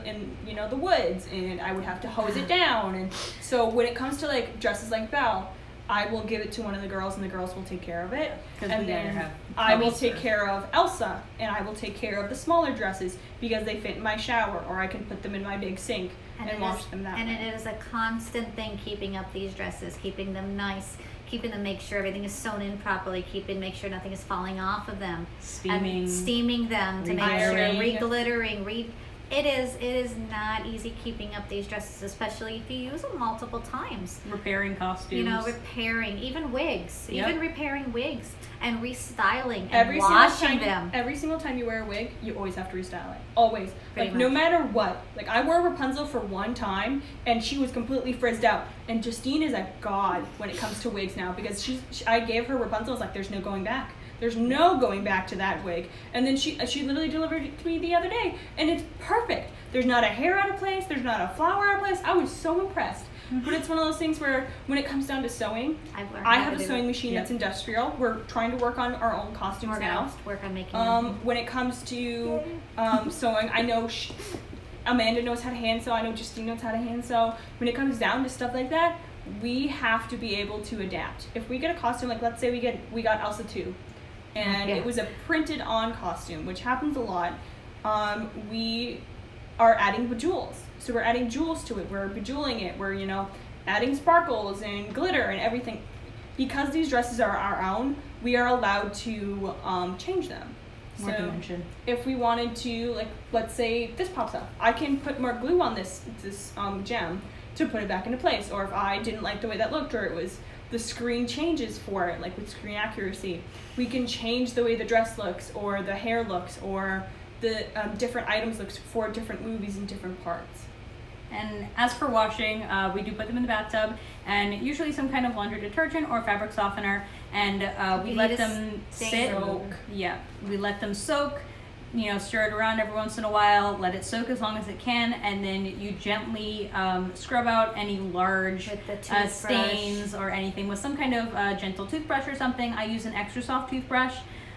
the woods, and I would have to hose it down. And so when it comes to like dresses like Belle, I will give it to one of the girls, and the girls will take care of it. And then I will take care of Elsa, and I will take care of the smaller dresses because they fit in my shower, or I can put them in my big sink and wash them that way. And it is a constant thing keeping up these dresses, keeping them nice, keeping them, make sure everything is sewn in properly, make sure nothing is falling off of them. Steaming them to make sure, re-glittering, It is not easy keeping up these dresses, especially if you use them multiple times. Repairing costumes. Repairing, even wigs. Yep. Even repairing wigs and restyling and Every washing them. Every single time you wear a wig, you always have to restyle it. Always. Pretty no much. matter what. Like, I wore Rapunzel for one time, and she was completely frizzed out. And Justine is a god when it comes to wigs now, because I gave her Rapunzel. I was like, there's no going back. There's no going back to that wig. And then she literally delivered it to me the other day, and it's perfect. There's not a hair out of place. There's not a flower out of place. I was so impressed. But it's one of those things where when it comes down to sewing, I have a sewing machine that's industrial. We're trying to work on our own costumes now. Work on making them. When it comes to sewing, I know Amanda knows how to hand sew. I know Justine knows how to hand sew. When it comes down to stuff like that, we have to be able to adapt. If we get a costume, like let's say we got Elsa 2, and it was a printed on costume, which happens a lot. We are adding bejewels. So we're adding jewels to it. We're bejeweling it. We're, adding sparkles and glitter and everything. Because these dresses are our own, we are allowed to change them. More so dimension. if we wanted to, like, let's say this pops up, I can put more glue on this gem to put it back into place. Or if I didn't like the way that looked, or it was the screen changes for it, like with screen accuracy, we can change the way the dress looks, or the hair looks, or the different items looks for different movies and different parts. And as for washing, we do put them in the bathtub, and usually some kind of laundry detergent or fabric softener, and we let them sit. Soak. Yeah, we let them soak. Stir it around every once in a while. Let it soak as long as it can, and then you gently scrub out any large With the toothbrush. stains or anything with some kind of gentle toothbrush or something. I use an extra soft toothbrush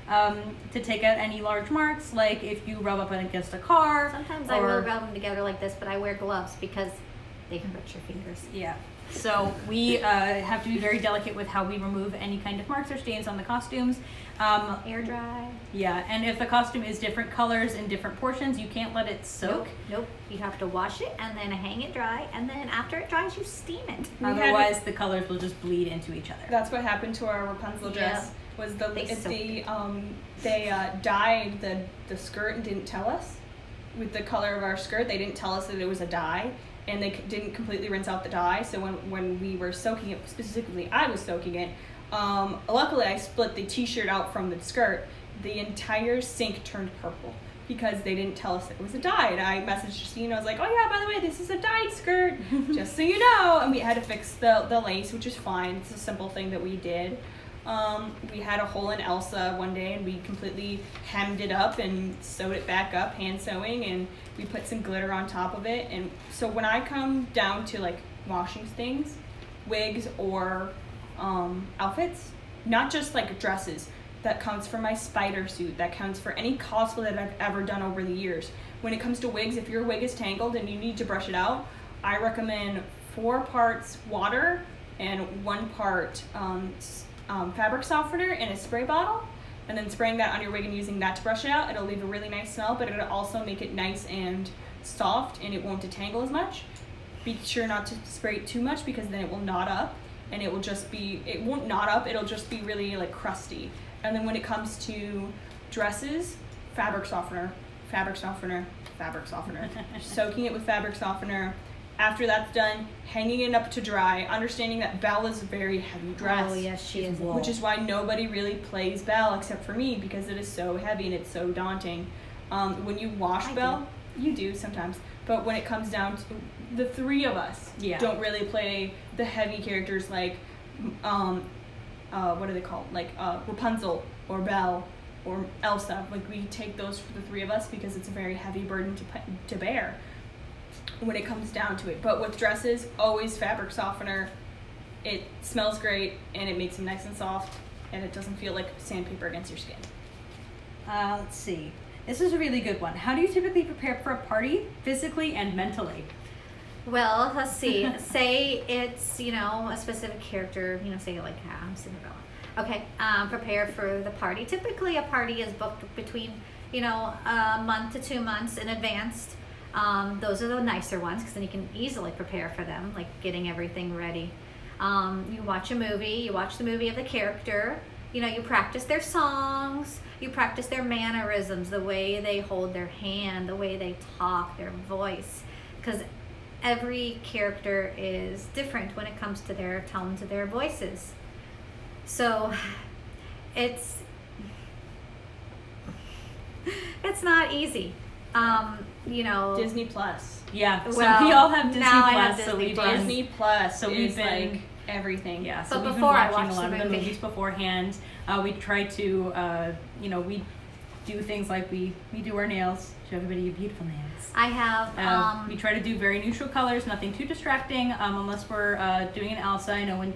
to take out any large marks, like if you rub up against a car. Sometimes I will rub them together like this, but I wear gloves because they can hurt your fingers. Yeah. So we have to be very delicate with how we remove any kind of marks or stains on the costumes. Air dry. Yeah, and if the costume is different colors in different portions, you can't let it soak. Nope. You have to wash it and then hang it dry, and then after it dries, you steam it. Otherwise, the colors will just bleed into each other. That's what happened to our Rapunzel dress. Was They dyed the skirt and didn't tell us with the color of our skirt. They didn't tell us that it was a dye, and they didn't completely rinse out the dye. So when we were soaking it, specifically I was soaking it, luckily I split the t-shirt out from the skirt. The entire sink turned purple because they didn't tell us that it was a dye. And I messaged Justine, I was like, oh yeah, by the way, this is a dyed skirt, just so you know. And we had to fix the lace, which is fine. It's a simple thing that we did. We had a hole in Elsa one day, and we completely hemmed it up and sewed it back up, hand sewing, and we put some glitter on top of it. And so when I come down to like washing things, wigs or outfits, not just like dresses, that counts for my spider suit, that counts for any cosplay that I've ever done over the years. When it comes to wigs, if your wig is tangled and you need to brush it out, I recommend 4 parts water and 1 part fabric softener in a spray bottle, and then spraying that on your wig and using that to brush it out. It'll leave a really nice smell, but it'll also make it nice and soft, and it won't detangle as much. Be sure not to spray it too much, because then it will knot up, and it won't knot up, it'll just be really like crusty. And then when it comes to dresses, fabric softener, soaking it with fabric softener. After that's done, hanging it up to dry, understanding that Belle is a very heavy dress. Oh yes, she is. Which is why nobody really plays Belle except for me, because it is so heavy and it's so daunting. When you wash Belle, you do sometimes, but when it comes down to the 3 of us, don't really play the heavy characters like, what are they called? Like Rapunzel or Belle or Elsa. Like, we take those for the 3 of us because it's a very heavy burden to bear when it comes down to it. But with dresses, always fabric softener. It smells great, and it makes them nice and soft, and it doesn't feel like sandpaper against your skin. Let's see. This is a really good one. How do you typically prepare for a party, physically and mentally? Well, let's see. Say it's, a specific character, say like I'm Cinderella. Okay, prepare for the party. Typically a party is booked between, a month to 2 months in advance. Those are the nicer ones, because then you can easily prepare for them, like getting everything ready. You watch a movie, you watch the movie of the character, you practice their songs, you practice their mannerisms, the way they hold their hand, the way they talk, their voice, because every character is different when it comes to their tones of their voices. So it's not easy. Disney Plus. Yeah, so Well, we all have Disney now I Plus, have so Disney we've Plus. been Disney Plus So we've is been- like everything. Yeah, so But we've been before I watching watched a lot the of the movie. movies beforehand. We try to, we do things like we do our nails, show everybody your beautiful nails. I have, We try to do very neutral colors, nothing too distracting, unless we're doing an Elsa. I know when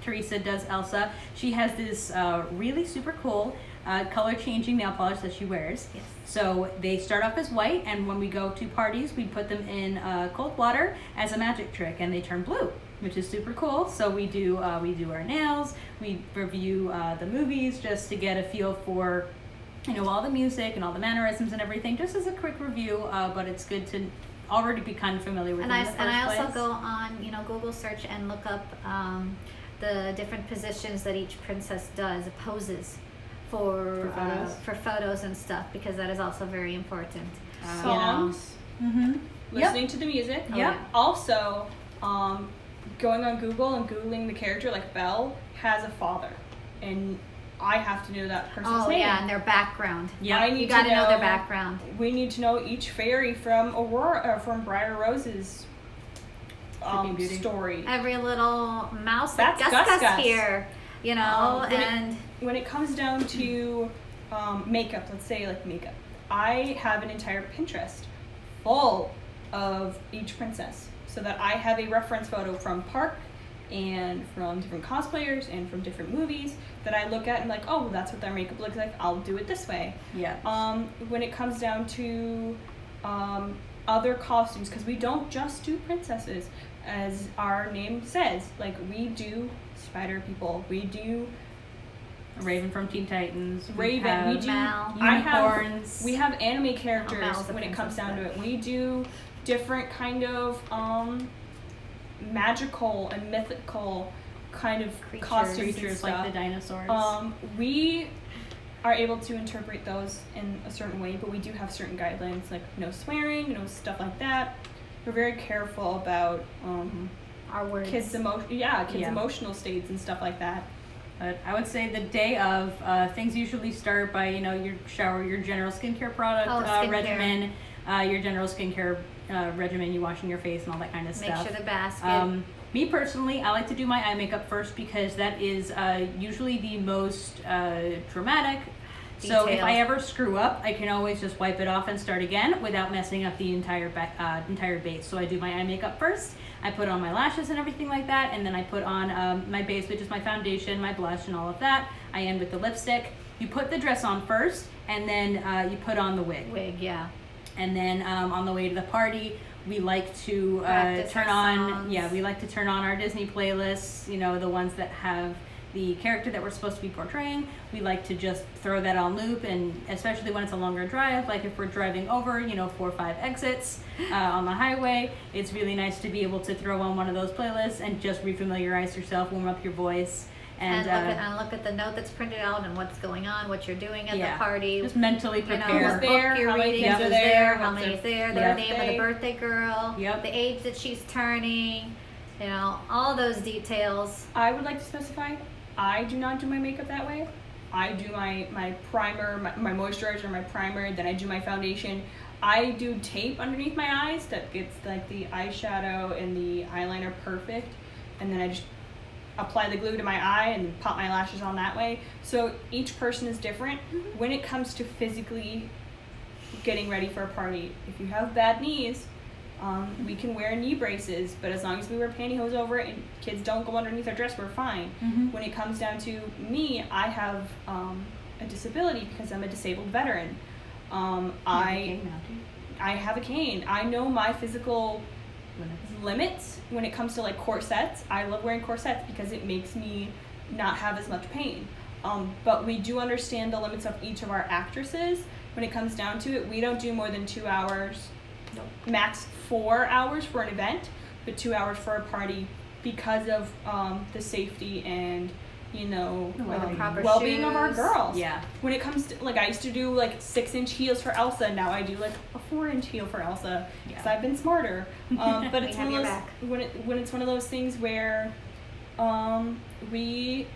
Teresa does Elsa, she has this really super cool color changing nail polish that she wears. Yes. So they start off as white, and when we go to parties, we put them in cold water as a magic trick, and they turn blue, which is super cool. So we do our nails, we review the movies just to get a feel for, you know, all the music and all the mannerisms and everything, just as a quick review. But it's good to already be kind of familiar with. And them I in the and I first also place. go on, you know, Google search and look up the different positions that each princess does, poses For photos? for photos and stuff, because that is also very important. Songs, Mm-hmm. listening to the music. Oh, Yep. yeah. Also, going on Google and Googling the character, like Belle has a father, and I have to know that person's Oh name. yeah, and their background. Yeah. I You need got to to know their background. We need to know each fairy from Aurora, from Briar Rose's Sleeping Beauty. story. Every little mouse That's like Gus Gus. here, you know, and When it comes down to makeup, let's say like makeup, I have an entire Pinterest full of each princess, so that I have a reference photo from Park and from different cosplayers and from different movies that I look at and like, oh, that's what their makeup looks like. I'll do it this way. Yeah. When it comes down to other costumes, because we don't just do princesses, as our name says. Like, we do spider people, we do Raven from Teen Titans. Raven, we do Mal. unicorns. we have anime characters Mal's a when it comes princess, down to but- it. We do different kind of magical and mythical kind of Creatures. costumes and creatures stuff. like the dinosaurs. We are able to interpret those in a certain way, but we do have certain guidelines, like no swearing, no stuff like that. We're very careful about our words. kids' Yeah. emotional states and stuff like that. But I would say the day of, things usually start by, you know, your shower, your general skincare product Skincare. regimen, your general skincare regimen, you washing your face and all that kind of Make stuff. sure the basket. Me personally, I like to do my eye makeup first because that is usually the most dramatic. So if I Detailed. ever screw up, I can always just wipe it off and start again without messing up the entire base. So I do my eye makeup first. I put on my lashes and everything like that, and then I put on my base, which is my foundation, my blush, and all of that. I end with the lipstick. You put the dress on first, and then you put on the wig. Wig, yeah. And then on the way to the party, we like to Practice turn our on, songs. yeah, we like to turn on our Disney playlists, you know, the ones that have the character that we're supposed to be portraying. We like to just throw that on loop, and especially when it's a longer drive, like if we're driving over, you know, 4 or 5 exits on the highway, it's really nice to be able to throw on one of those playlists and just refamiliarize yourself, warm up your voice. And, Look at the note that's printed out and what's going on, what you're doing at yeah, the party. just mentally You know, prepare. what Who's there, book you're how many reading, kids who's are there, there, how what's many's their there, their birthday. name of the birthday girl, Yep. the age that she's turning, you know, all those details. I would like to specify, I do not do my makeup that way. I do my primer, my moisturizer, my primer, then I do my foundation. I do tape underneath my eyes that gets like the eyeshadow and the eyeliner perfect, and then I just apply the glue to my eye and pop my lashes on that way. So each person is different. When it comes to physically getting ready for a party, if you have bad knees, we can wear knee braces, but as long as we wear pantyhose over it and kids don't go underneath our dress, we're fine. Mhm. When it comes down to me, I have a disability because I'm a disabled veteran. I have a cane. I know my physical limits when it comes to like corsets. I love wearing corsets because it makes me not have as much pain. But we do understand the limits of each of our actresses. When it comes down to it, we don't do more than 2 hours, max 4 hours for an event, but 2 hours for a party because of the safety and, you know, The well-being. Proper well-being of our shoes. girls. Yeah. When it comes to, like, I used to do like 6-inch heels for Elsa, now I do like a 4-inch heel for Elsa because Yeah. I've been smarter. But We it's have one of your those back. when it's one of those things where we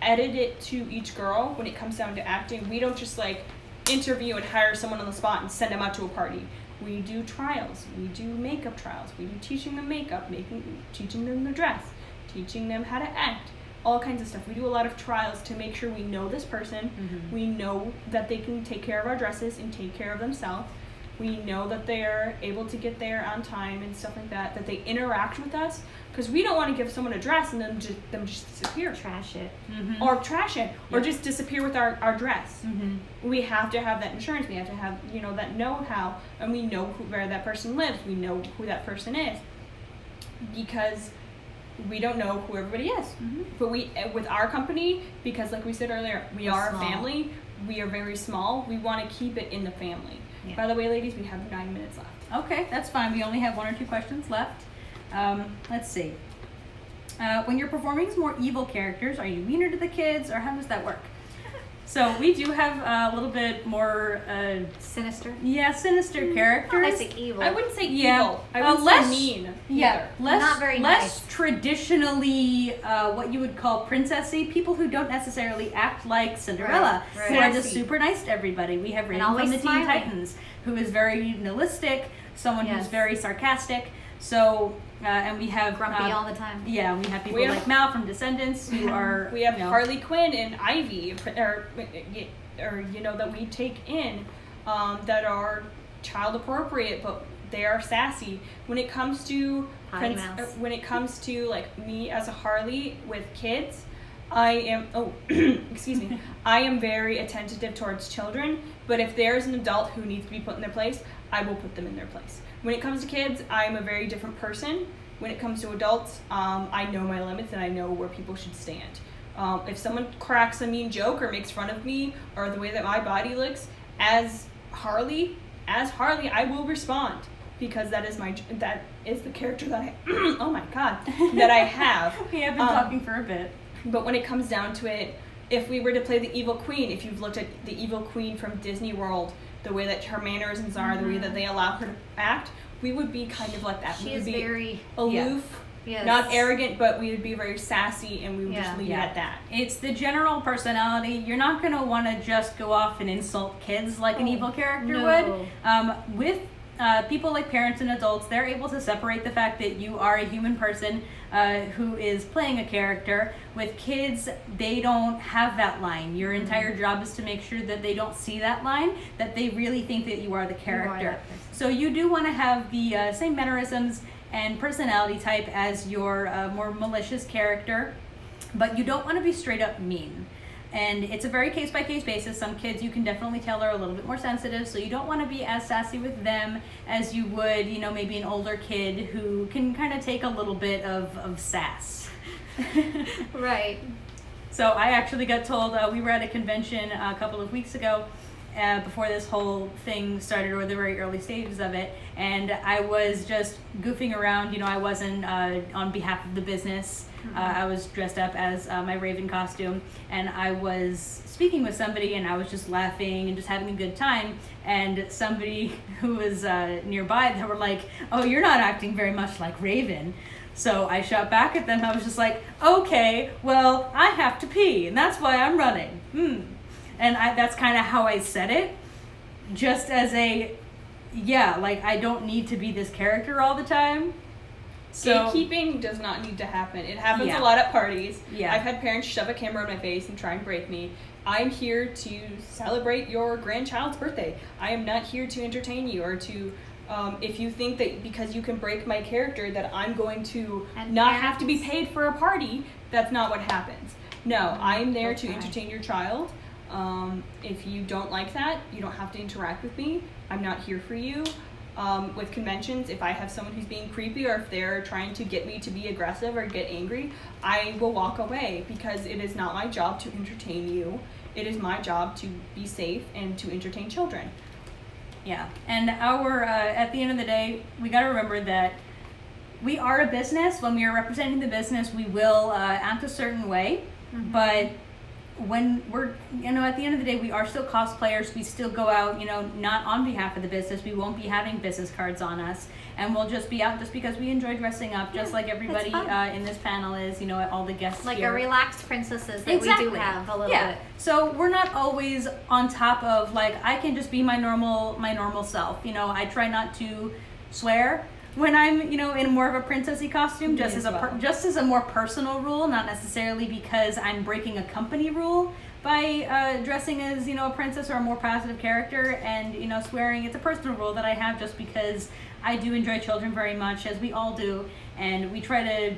edit it to each girl. When it comes down to acting, we don't just like interview and hire someone on the spot and send them out to a party. We do trials. We do makeup trials. We do teaching them makeup, teaching them the dress, teaching them how to act, all kinds of stuff. We do a lot of trials to make sure we know this person. Mhm. We know that they can take care of our dresses and take care of themselves. We know that they're able to get there on time and stuff like that. That they interact with us, because we don't want to give someone a dress and then just disappear, Trash it. or trash it, or Yep. just disappear with our dress. Mm-hmm. We have to have that insurance. We have to have that know-how, and we know where that person lives. We know who that person is, because we don't know who everybody is. Mm-hmm. But we, with our company, because like we said earlier, we are small. a family. We are very small. We want to keep it in the family. Yeah. By the way, ladies, we have 9 minutes left. Okay, that's fine. We only have 1 or 2 questions left. Let's see. When you're performing some more evil characters, are you meaner to the kids, or how does that work? So we do have a little bit more, Sinister. sinister characters. I say evil. I wouldn't say Yeah. evil. I wouldn't less- say mean. Yeah, either. less Not very less nice. traditionally what you would call princessy. People who don't necessarily act like Cinderella, Right, who are just Sassy. super nice to everybody. We have Raven always from the Teen smiling. Titans, who is very nihilistic, someone who's Yes. very sarcastic. So, and we have Grumpy all the time. Yeah, we have people We have- like Mal from Descendants who are. We have you know, Harley Quinn and Ivy, or that we take in, that are child appropriate, but they are sassy. When it comes to Potty Mouse. when it comes to like me as a Harley with kids, I am excuse me. I am very attentive towards children, but if there's an adult who needs to be put in their place, I will put them in their place. When it comes to kids, I'm a very different person. When it comes to adults, I know my limits and I know where people should stand. If someone cracks a mean joke or makes fun of me or the way that my body looks, as Harley, I will respond, because that is the character that I oh my god, that I have. We have been talking for a bit. But when it comes down to it, if we were to play the evil queen, if you've looked at the evil queen from Disney World, the way that her mannerisms are, the way that they allow her to act, we would be kind of like that. She We would is be very aloof, yes. not arrogant, but we would be very sassy, and we would just Yeah. leave it at that. It's the general personality. You're not going to want to just go off and insult kids like an Oh, evil character no. would. With people like parents and adults, they're able to separate the fact that you are a human person who is playing a character. With kids, they don't have that line. Your entire job is to make sure that they don't see that line, that they really think that you are the character. that person. So you do want to have the same mannerisms and personality type as your more malicious character, but you don't want to be straight up mean. And it's a very case-by-case basis. Some kids you can definitely tell are a little bit more sensitive, so you don't want to be as sassy with them as you would, maybe an older kid who can kind of take a little bit of sass. Right. So I actually got told, we were at a convention a couple of weeks ago, before this whole thing started, or the very early stages of it, and I was just goofing around. I wasn't on behalf of the business. I was dressed up as my Raven costume, and I was speaking with somebody, and I was just laughing and just having a good time. And somebody who was nearby, they were like, "Oh, you're not acting very much like Raven." So I shot back at them. I was just like, "Okay, well, I have to pee, and that's why I'm running." And that's kind of how I said it, just as I don't need to be this character all the time. So Gatekeeping does not need to happen. It happens Yeah. a lot at parties. Yeah. I've had parents shove a camera in my face and try and break me. I'm here to celebrate your grandchild's birthday. I am not here to entertain you or to, if you think that because you can break my character that I'm going to And not have to be parents- paid for a party, that's not what happens. No, I'm there to Okay. entertain your child. If you don't like that, you don't have to interact with me. I'm not here for you. With conventions, if I have someone who's being creepy or if they're trying to get me to be aggressive or get angry, I will walk away, because it is not my job to entertain you. It is my job to be safe and to entertain children. yeah, and our at the end of the day, we got to remember that we are a business. When we are representing the business, we will act a certain way, but when we're, at the end of the day, we are still cosplayers. We still go out, not on behalf of the business. We won't be having business cards on us, and we'll just be out just because we enjoy dressing up, just like everybody fun. in this panel is, all the guests Like here. a relaxed princesses that Exactly. we do have a little Yeah. bit. So we're not always on top of, I can just be my normal self. I try not to swear when I'm, in more of a princessy costume, just Me as as well. just as a more personal rule, not necessarily because I'm breaking a company rule, by dressing as, you know, a princess or a more positive character, and, you know, swearing. It's a personal rule that I have just because I do enjoy children very much, as we all do, and we try to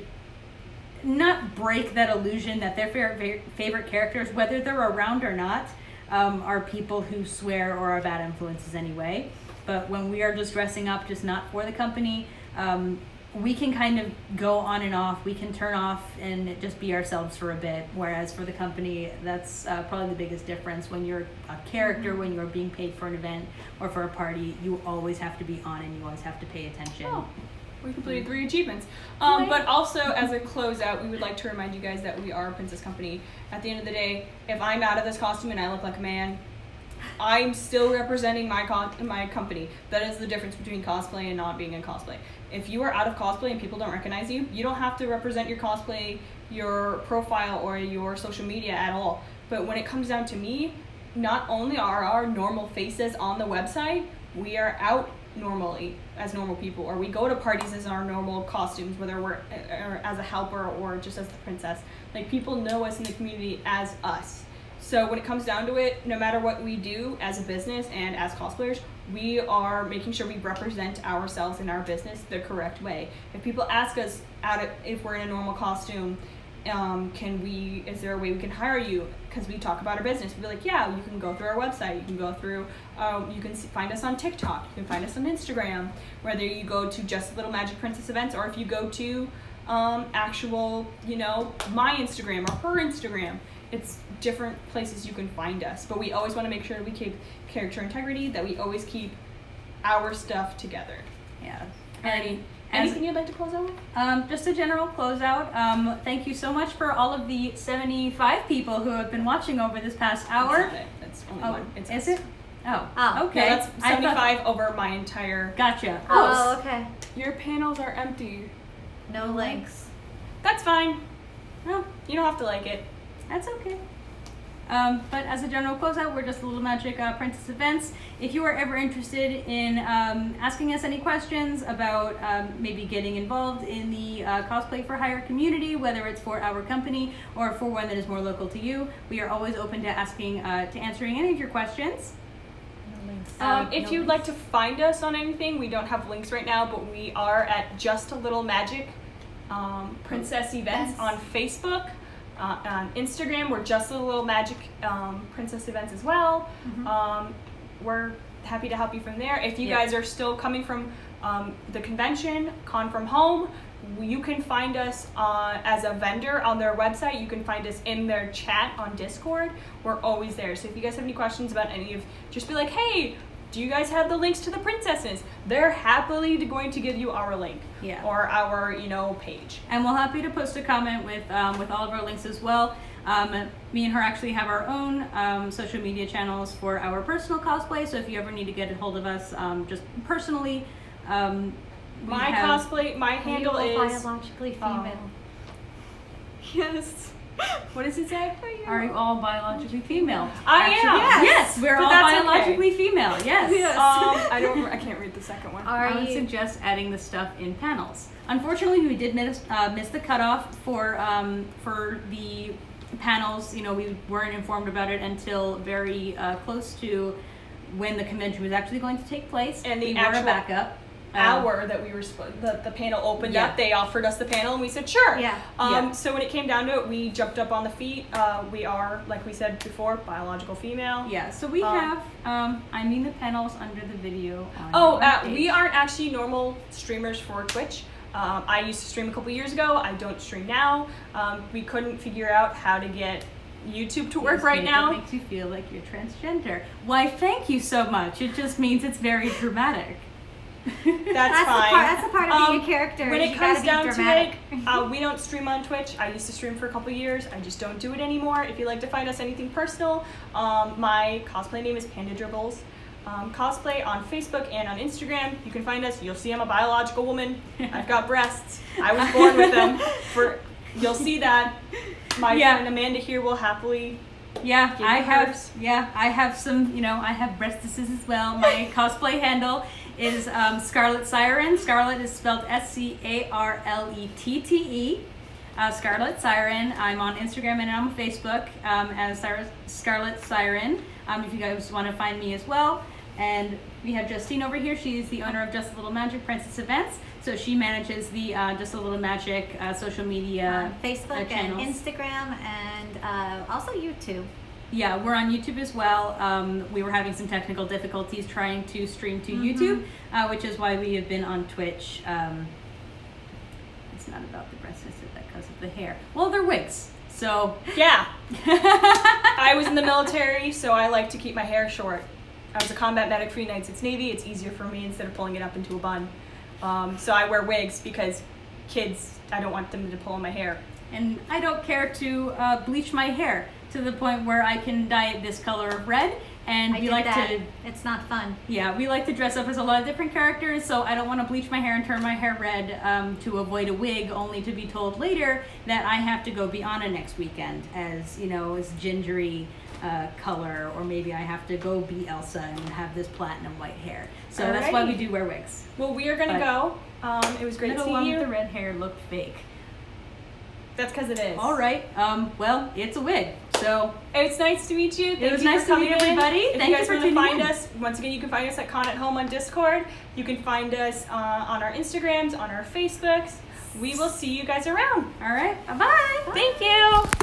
not break that illusion that their favorite characters, whether they're around or not, are people who swear or are bad influences anyway. But when we are just dressing up, just not for the company, we can kind of go on and off. We can turn off and just be ourselves for a bit. Whereas for the company, that's probably the biggest difference. When you're a character, when you're being paid for an event or for a party, you always have to be on and you always have to pay attention. Oh. We completed 3 achievements. But also, as a closeout, we would like to remind you guys that we are a princess company. At the end of the day, if I'm out of this costume and I look like a man, I'm still representing my company. That is the difference between cosplay and not being in cosplay. If you are out of cosplay and people don't recognize you, you don't have to represent your cosplay, your profile, or your social media at all. But when it comes down to me, not only are our normal faces on the website, we are out normally as normal people, or we go to parties as our normal costumes, whether we're as a helper or just as the princess. Like, people know us in the community as us. So when it comes down to it, no matter what we do as a business and as cosplayers, we are making sure we represent ourselves in our business the correct way. If people ask us if we're in a normal costume, is there a way we can hire you? Because we talk about our business. We'll be like, yeah, you can go through our website. You can go through, you can find us on TikTok. You can find us on Instagram. Whether you go to Just Little Magic Princess events, or if you go to actual, you know, my Instagram or her Instagram. It's different places you can find us. But we always want to make sure that we keep character integrity, that we always keep our stuff together. Yeah. Anything you'd like to close out with? Just a general closeout. Thank you so much for all of the 75 people who have been watching over this past hour. That's only one. It's is us. it? Oh, Oh. okay. No, that's 75 over my entire... Gotcha. Oh, okay. Your panels are empty. No links. That's fine. No, You don't have to like it. that's okay. But as a general closeout, we're just Little Magic Princess events. If you are ever interested in asking us any questions about maybe getting involved in the Cosplay For Hire community, whether it's for our company or for one that is more local to you, we are always open to answering any of your questions. If you'd like to find us on anything, we don't have links right now, but we are at Just a Little Magic Princess Events on Facebook. On Instagram, we're Just a Little Magic Princess Events as well. We're happy to help you from there. If you guys are still coming from the convention, ConFromHome, you can find us as a vendor on their website. You can find us in their chat on Discord. We're always there. So if you guys have any questions about any of, just be like, hey, do you guys have the links to the princesses? They're happily going to give you our link or our, page. And we'll happy to post a comment with all of our links as well. Me and her actually have our own social media channels for our personal cosplay. So if you ever need to get a hold of us, just personally, my handle is biologically female. Yes. What does it say? Are you all biologically female? I am. Yes, we're all biologically female. Yes. Yes. I can't read the second one. I would suggest adding the stuff in panels. Unfortunately, we did miss the cutoff for the panels. We weren't informed about it until very close to when the convention was actually going to take place. And the we actual were a backup. Hour that we were the panel opened up, they offered us the panel and we said sure. So when it came down to it, we jumped up on the feet. We are, like we said before, biological female. So we have the panels under the video on we aren't actually normal streamers for Twitch. I used to stream a couple years ago. I don't stream now. We couldn't figure out how to get YouTube to work right now. It makes you feel like you're transgender. Why, thank you so much. It just means it's very dramatic. That's fine. That's a part of being a character. When it comes down to it, we don't stream on Twitch. I used to stream for a couple years. I just don't do it anymore. If you'd like to find us anything personal, my cosplay name is Panda Dribbles. Cosplay on Facebook and on Instagram. You can find us. You'll see I'm a biological woman. I've got breasts. I was born with them. You'll see that. My friend Amanda here will happily. I have some. I have breastises as well. My cosplay handle is Scarlet Siren. Scarlet is spelled SCARLETTE. Scarlet Siren. I'm on Instagram and I'm on Facebook as Scarlet Siren. If you guys want to find me as well. And we have Justine over here. She's the owner of Just a Little Magic Princess Events. So she manages the Just a Little Magic social media Facebook and channels. Instagram and also YouTube. Yeah, we're on YouTube as well. We were having some technical difficulties trying to stream to YouTube, which is why we have been on Twitch. It's not about the breasts, it's because of the hair. Well, they're wigs, so. Yeah. I was in the military, so I like to keep my hair short. I was a combat medic for United States Navy. It's easier for me instead of pulling it up into a bun. So I wear wigs because kids, I don't want them to pull in my hair. And I don't care to bleach my hair to the point where I can dye it this color of red. And we like to. It's not fun. Yeah, we like to dress up as a lot of different characters, so I don't want to bleach my hair and turn my hair red to avoid a wig, only to be told later that I have to go be Anna next weekend as, you know, as gingery color, or maybe I have to go be Elsa and have this platinum white hair. So that's why we do wear wigs. Well, we are going to go. It was great seeing you. The red hair looked fake. That's because it is. All right. Well, it's a wig. So it's nice to meet you. It was nice to meet everybody. If you guys want to find us, once again, you can find us at Con at Home on Discord. You can find us on our Instagrams, on our Facebooks. We will see you guys around. All right. Bye-bye. Thank you.